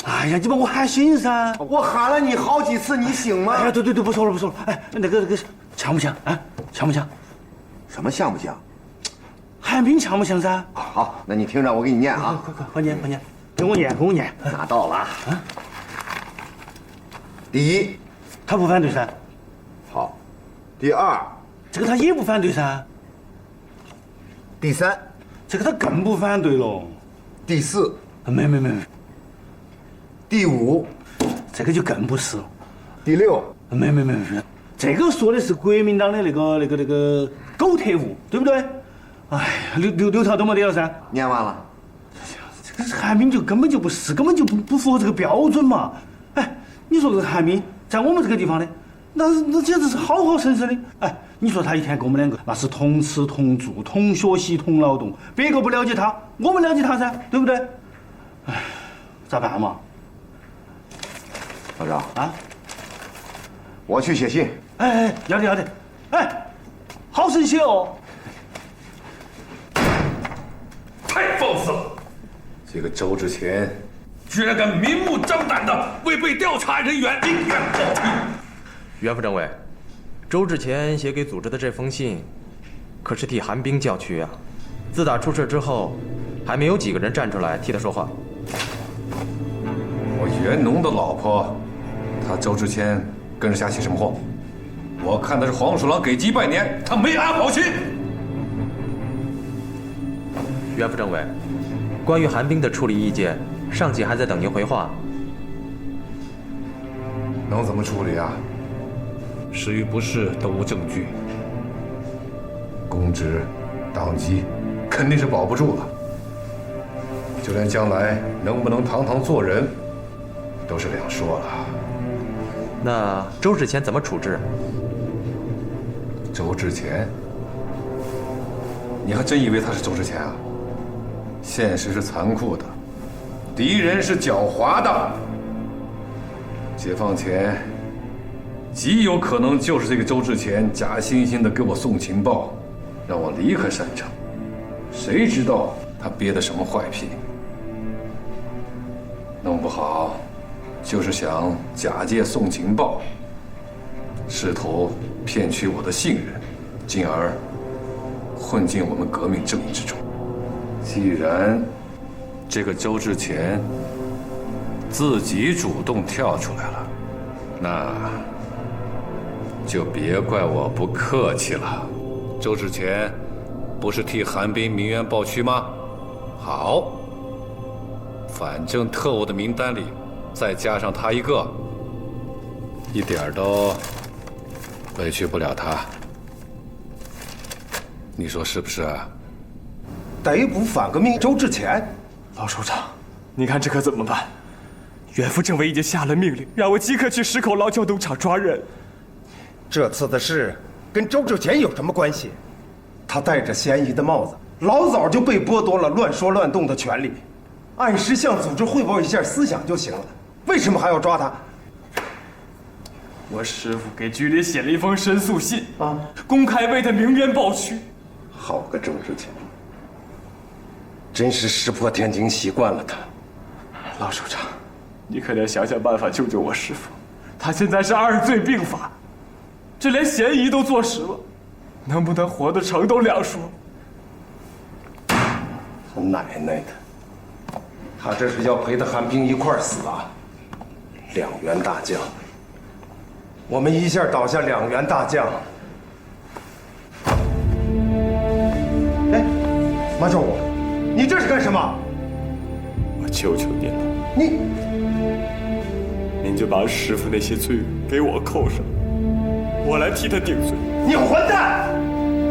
哎呀，你把我喊醒噻！我喊了你好几次，你醒吗？哎呀，对，不说了。哎，那个像不像啊？像不像？什么像不像？韩冰像不像噻？好，那你听着，我给你念啊！快念，跟我念。拿到了啊！第一，他不反对噻。好。第二，这个他也不反对噻。第三，这个他更不反对了。第四，没。第五，这个就更不是了。第六，没，这个说的是国民党的那个狗特务，对不对？哎，六条都没得了噻。念完了。这个韩冰就根本就不是，根本就不符合这个标准嘛。哎，你说这个韩冰在我们这个地方呢，那简直是好生的。哎，你说他一天跟我们两个那是同吃同住同学习同劳动，别个不了解他，我们了解他噻，对不对？哎，咋办嘛？老赵啊，我去写信。哎，要得。哎，好生写哦。太放肆了！这个周志前居然敢明目张胆地为被调查人员因冤报屈。袁副政委，周志前写给组织的这封信，可是替韩冰叫屈啊！自打出事之后，还没有几个人站出来替他说话。我袁农的老婆，他周志谦跟着瞎起什么祸？我看的是黄鼠狼给鸡拜年，他没安好心。袁副政委，关于韩冰的处理意见，上级还在等您回话。能怎么处理啊？是与不是都无证据，公职、党籍肯定是保不住了。就连将来能不能堂堂做人，都是两说了。那周志前怎么处置？周志前，你还真以为他是周志前啊？现实是残酷的，敌人是狡猾的。解放前，极有可能就是这个周志前假惺惺的给我送情报，让我离开山城。谁知道他憋的什么坏屁？弄不好，就是想假借送情报，试图骗取我的信任，进而混进我们革命正义之中。既然这个周志前自己主动跳出来了，那就别怪我不客气了。周志前不是替韩冰鸣冤抱屈吗？好，反正特务的名单里再加上他一个，一点都委屈不了他。你说是不是啊？逮捕反革命周志前，老首长，你看这可怎么办？远副政委已经下了命令，让我即刻去石口劳教农场抓人。这次的事跟周志前有什么关系？他戴着嫌疑的帽子，老早就被剥夺了乱说乱动的权利，按时向组织汇报一下思想就行了，为什么还要抓他？我师父给局里写了一封申诉信啊，公开为他鸣冤抱屈。好个周志前，真是石破天惊习惯了他。老首长，你可得想想办法救救我师父，他现在是2罪并罚，这连嫌疑都坐实了，能不能活得成都两说。他奶奶的，他这是要陪着韩冰一块儿死啊！2员大将，我们一下倒下2员大将。哎，马少武，你这是干什么？我求求您了，您就把师父那些罪给我扣上，我来替他顶罪。你混蛋！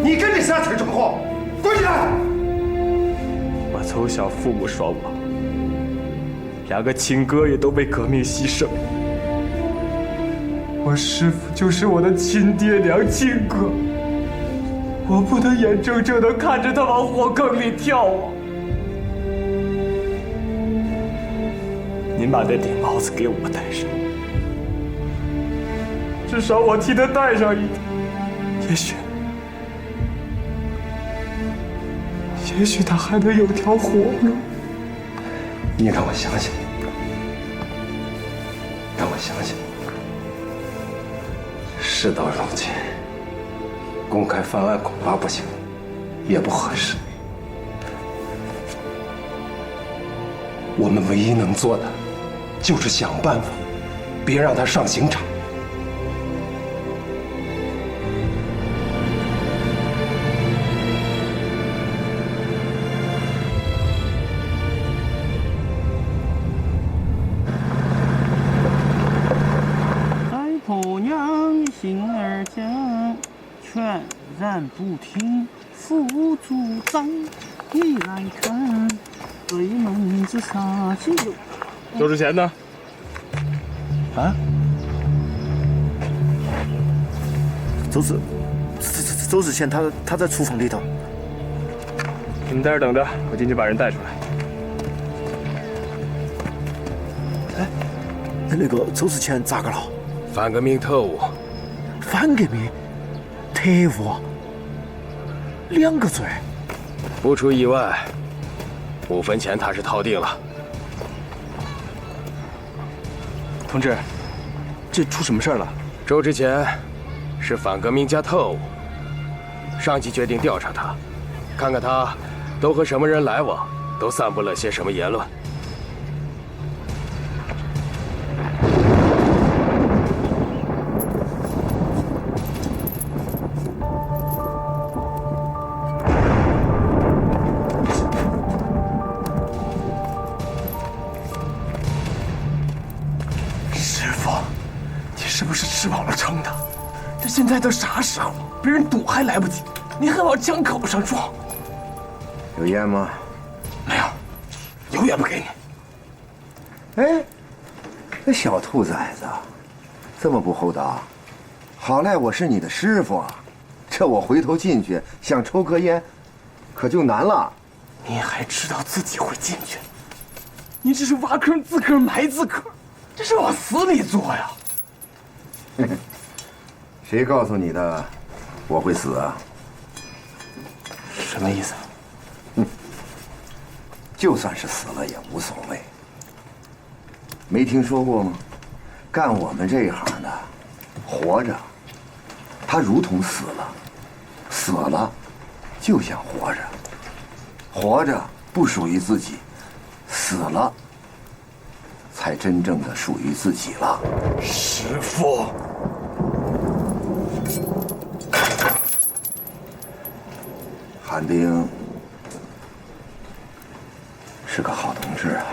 你跟着瞎扯什么话？滚起来！我从小父母双亡，2个亲哥也都为革命牺牲，我师父就是我的亲爹娘亲哥，我不能眼睁睁地看着他往火坑里跳啊！您把那顶帽子给我戴上，至少我替他戴上一顶，也许他还能有条活路。你让我想想，让我想想。事到如今，公开翻案恐怕不行，也不合适。我们唯一能做的，就是想办法，别让他上刑场。婆娘心儿犟，全然不听副组长。你来看，对门子杀鸡肉。周志前呢？啊？周志前他在厨房里头。你们在这等着，我进去把人带出来。哎，那个周志前咋个了？反革命特务。反革命特务，2个罪。不出意外，5分钱他是套定了。同志，这出什么事了？周志前是反革命加特务，上级决定调查他，看看他都和什么人来往，都散布了些什么言论。是不是吃饱了撑的？这现在都啥时候？别人堵还来不及，你还往枪口上撞。有烟吗？没有，有也不给你。哎，那小兔崽子，这么不厚道！好赖我是你的师傅啊，这我回头进去想抽颗烟，可就难了。你还知道自己会进去？你这是挖坑自个儿埋自个儿，这是往死里做呀！谁告诉你的？我会死啊？什么意思？就算是死了也无所谓。没听说过吗？干我们这一行的，活着，他如同死了；死了，就像活着。活着不属于自己，死了，才真正的属于自己了。师父。韩冰是个好同志啊，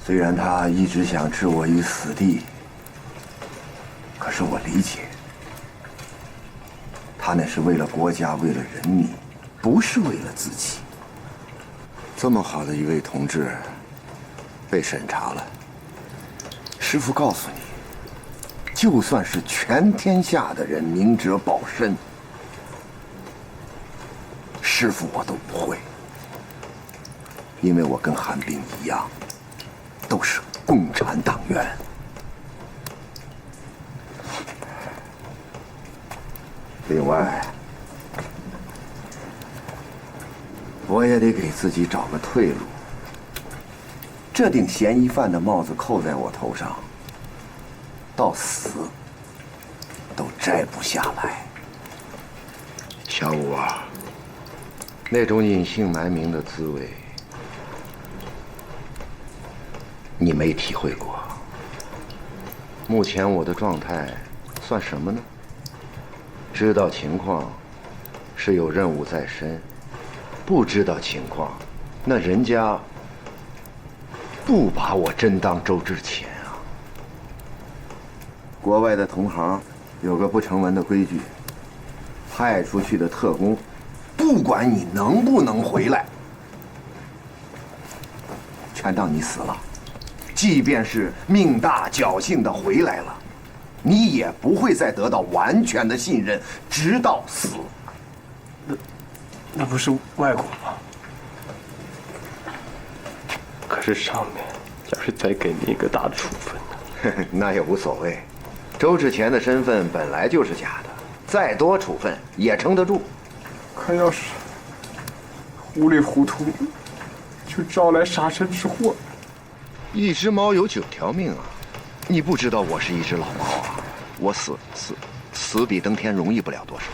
虽然他一直想置我于死地，可是我理解，他那是为了国家，为了人民，不是为了自己。这么好的一位同志，被审查了。师父告诉你，就算是全天下的人明哲保身，师父我都不会，因为我跟韩冰一样，都是共产党员。另外，我也得给自己找个退路。这顶嫌疑犯的帽子扣在我头上，到死都摘不下来。小五啊，那种隐姓埋名的滋味，你没体会过。目前我的状态算什么呢？知道情况是有任务在身，不知道情况，那人家不把我真当周志前啊。国外的同行有个不成文的规矩，派出去的特工，不管你能不能回来，全当你死了。即便是命大侥幸的回来了，你也不会再得到完全的信任，直到死。那不是外国吗？可是上面要是再给你一个大的处分呢？那也无所谓。周志前的身份本来就是假的，再多处分也撑得住。可要是糊里糊涂就招来杀身之祸，一只猫有9条命啊！你不知道我是一只老猫啊！我死比登天容易不了多少。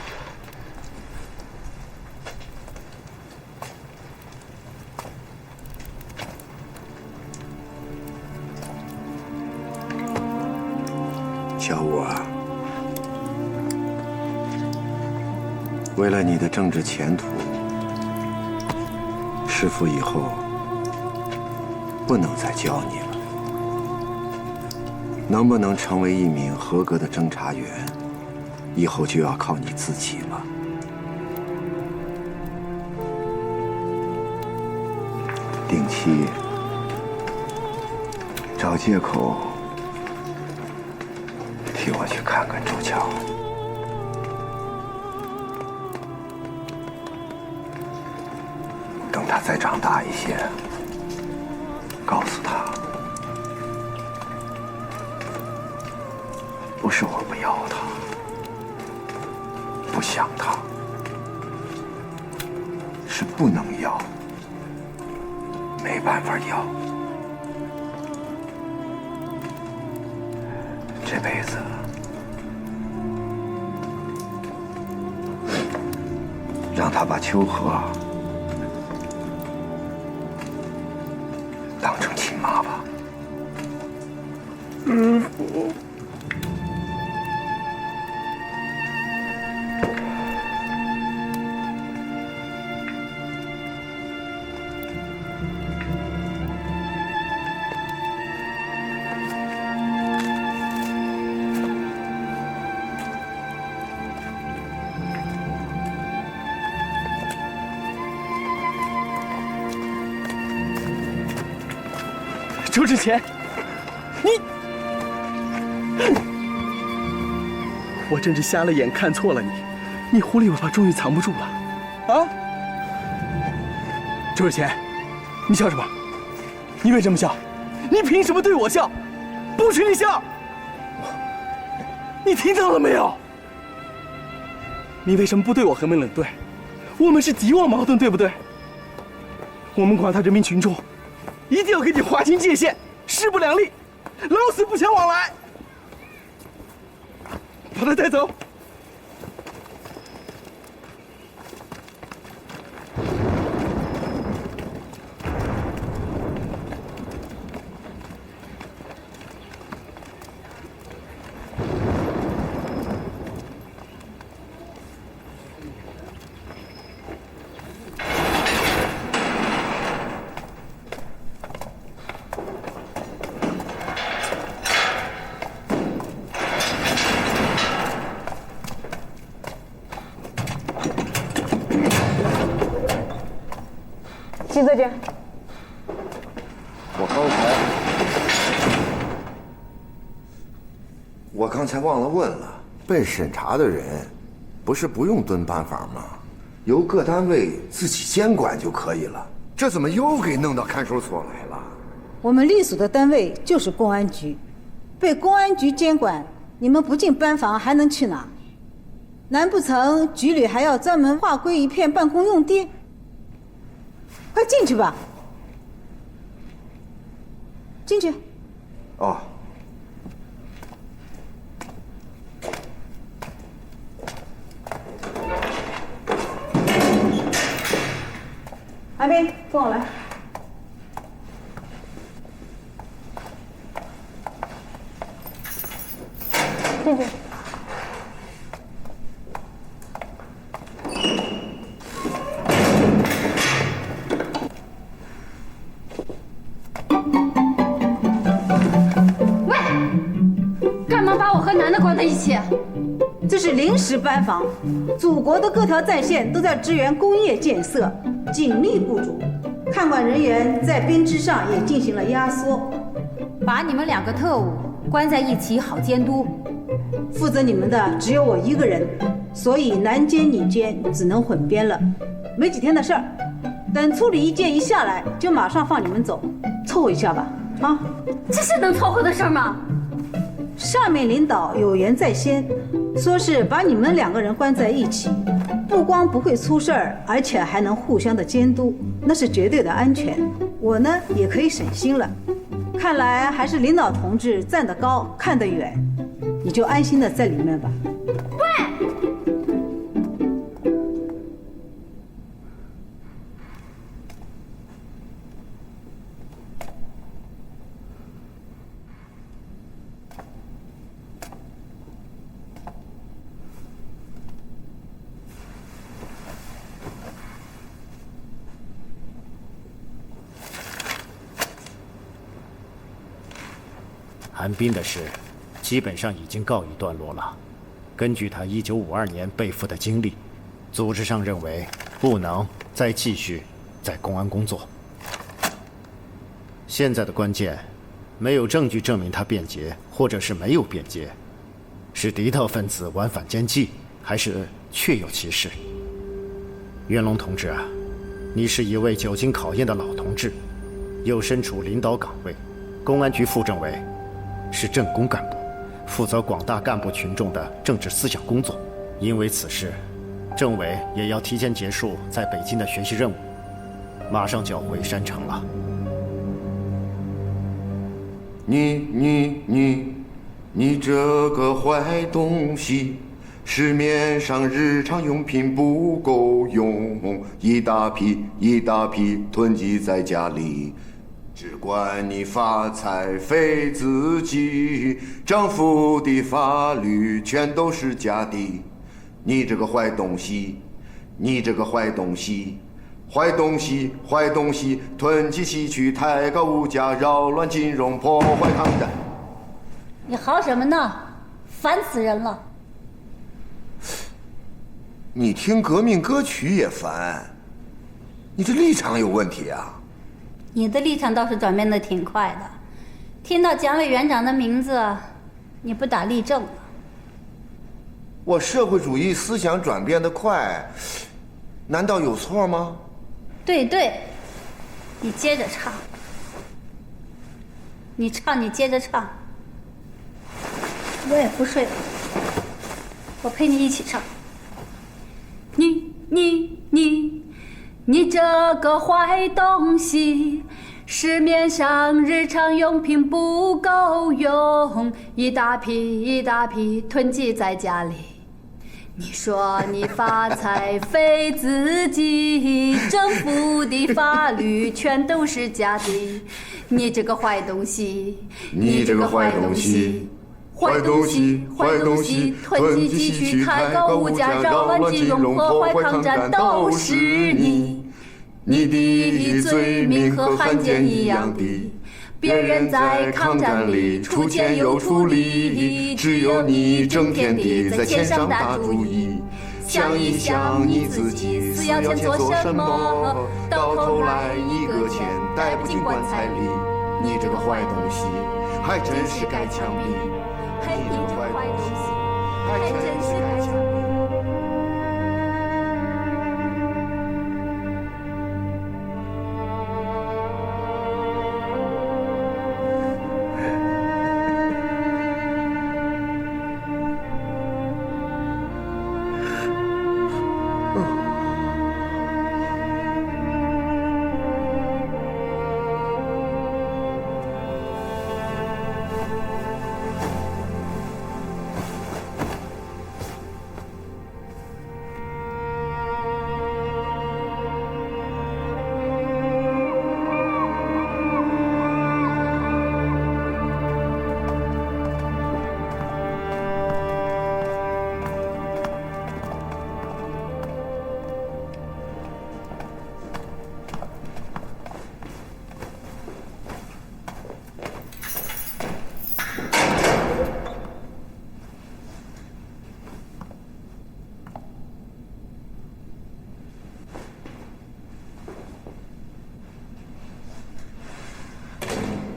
小五啊，为了你的政治前途，师父以后不能再教你了。能不能成为一名合格的侦查员，以后就要靠你自己了。定期找借口替我去看看周乔。等他再长大一些，告诉他，不是我不要他，不想他，是不能要，没办法要。这辈子让他把秋荷当成亲妈吧。周志前，我真是瞎了眼，看错了你。你狐狸尾巴终于藏不住了，啊！周志前，你笑什么？你为什么笑？你凭什么对我笑？不许你笑！你听到了没有？你为什么不对我横眉冷对？我们是敌我矛盾，对不对？我们广大人民群众一定要给你划清界限，势不两立，老死不相往来。把他带走。金泽君，我刚才忘了问了，被审查的人不是不用蹲班房吗？由各单位自己监管就可以了。这怎么又给弄到看守所来了？我们隶属的单位就是公安局，被公安局监管，你们不进班房还能去哪？难不成局里还要专门划归一片办公用地？快进去吧，进去。哦。阿斌，跟我来。进去。关在一起，这是临时班房，祖国的各条战线都在支援工业建设，警力不足，看管人员在编制上也进行了压缩，把你们2个特务关在一起好监督。负责你们的只有我一个人，所以男监女监只能混编了，没几天的事儿。等处理意见一下来，就马上放你们走，凑合一下吧，啊？这是能凑合的事吗？上面领导有言在先，说是把你们2个人关在一起，不光不会出事儿，而且还能互相的监督，那是绝对的安全。我呢也可以省心了。看来还是领导同志站得高，看得远，你就安心的在里面吧。喂！韩冰的事，基本上已经告一段落了。根据他1952年背负的经历，组织上认为不能再继续在公安工作。现在的关键，没有证据证明他变节，或者是没有变节，是敌特分子玩反间计，还是确有其事？袁龙同志啊，你是一位久经考验的老同志，又身处领导岗位，公安局副政委。是政工干部，负责广大干部群众的政治思想工作。因为此事，政委也要提前结束在北京的学习任务，马上就要回山城了。你这个坏东西，市面上日常用品不够用，一大批囤积在家里。只管你发财费自己，政府的法律全都是假的。你这个坏东西，坏东西，囤积稀缺，抬高物价，扰乱金融，破坏抗战。你嚎什么呢？烦死人了！你听革命歌曲也烦，你这立场有问题啊！你的立场倒是转变的挺快的，听到蒋委员长的名字，你不打立正了。我社会主义思想转变得快，难道有错吗？对，你接着唱。你唱，你接着唱。我也不睡了，我陪你一起唱。你这个坏东西，市面上日常用品不够用，一大批囤积在家里。你说你发财非自己，政府的法律全都是假的。你这个坏东西，你这个坏东西。坏东西，囤积积蓄，抬高物价，扰乱金融，破坏抗战，都是你。你的罪名和汉奸一样的，别人在抗战里出钱又出力，只有你整天地在钱上打主意。想一想你自己死要钱做什么？到头来一个钱带不进棺材里。你这个坏东西，还真是该枪毙。你这个坏东西，还真是该枪毙。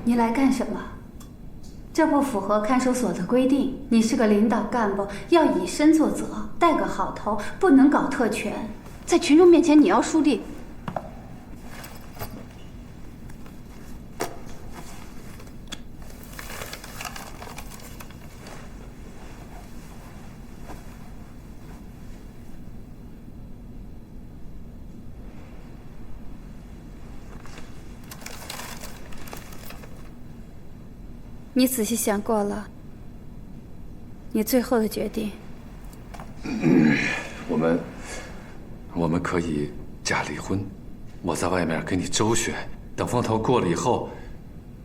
你来干什么？这不符合看守所的规定。你是个领导干部，要以身作则，带个好头，不能搞特权。在群众面前你要树立。你仔细想过了，你最后的决定。我们可以假离婚，我在外面给你周旋，等风头过了以后，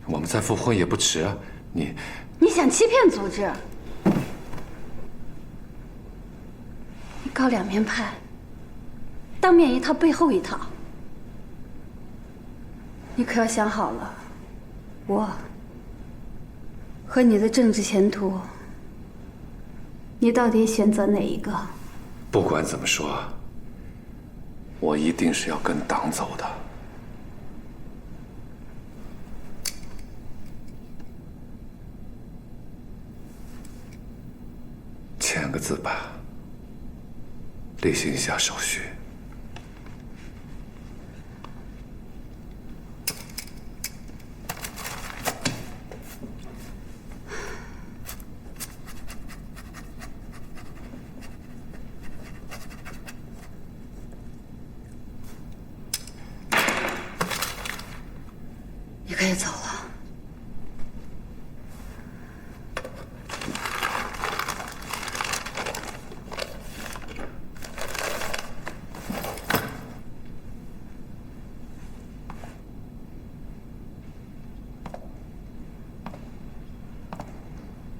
我们再复婚也不迟啊。你想欺骗组织？你搞两面派，当面一套，背后一套。你可要想好了，我和你的政治前途，你到底选择哪一个？不管怎么说，我一定是要跟党走的。签个字吧，例行一下手续。你可以走了。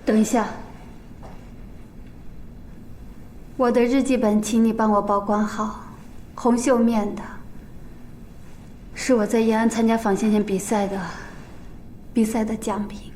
等一下，我的日记本，请你帮我保管好，红袖面的。是我在延安参加纺线线比赛的奖品。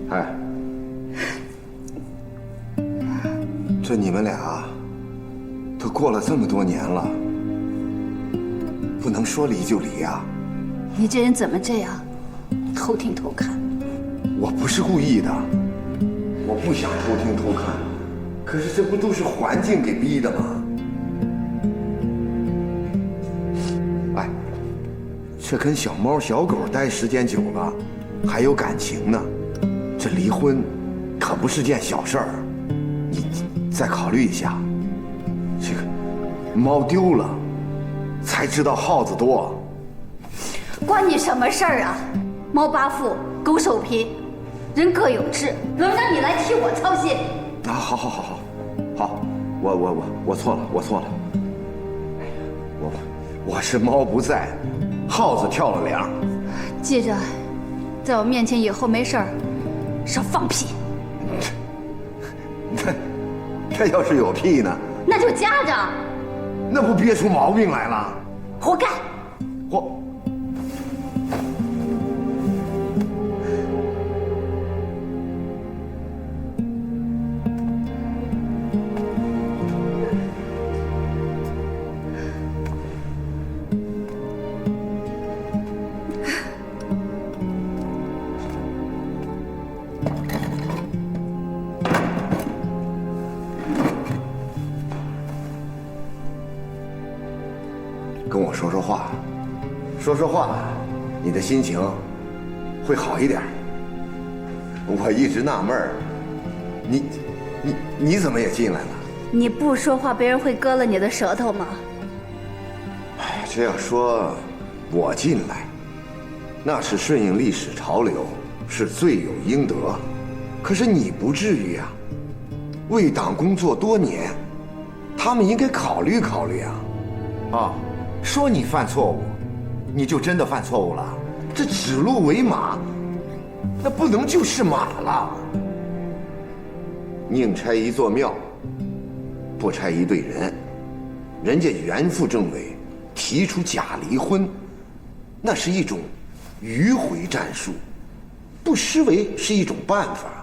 哎，这你们俩都过了这么多年了，不能说离就离啊！你这人怎么这样，偷听偷看？我不是故意的，我不想偷听偷看，可是这不都是环境给逼的吗？哎，这跟小猫小狗待时间久了，还有感情呢，这离婚可不是件小事儿。你再考虑一下，这个猫丢了，才知道耗子多。关你什么事儿啊？猫八富，狗首贫，人各有志，轮到你来替我操心？啊，好，我错了，我错了。我是猫不在，耗子跳了梁。记着，在我面前以后没事儿少放屁。这要是有屁呢？那就夹着。那不憋出毛病来了？活该。跟我说说话，说说话，你的心情会好一点。我一直纳闷儿，你怎么也进来了？你不说话，别人会割了你的舌头吗？哎，这要说我进来，那是顺应历史潮流，是罪有应得。可是你不至于啊，为党工作多年，他们应该考虑考虑啊。啊，说你犯错误，你就真的犯错误了？这指鹿为马，那不能就是马了。宁拆一座庙，不拆一队人。人家原副政委提出假离婚，那是一种迂回战术，不失为是一种办法。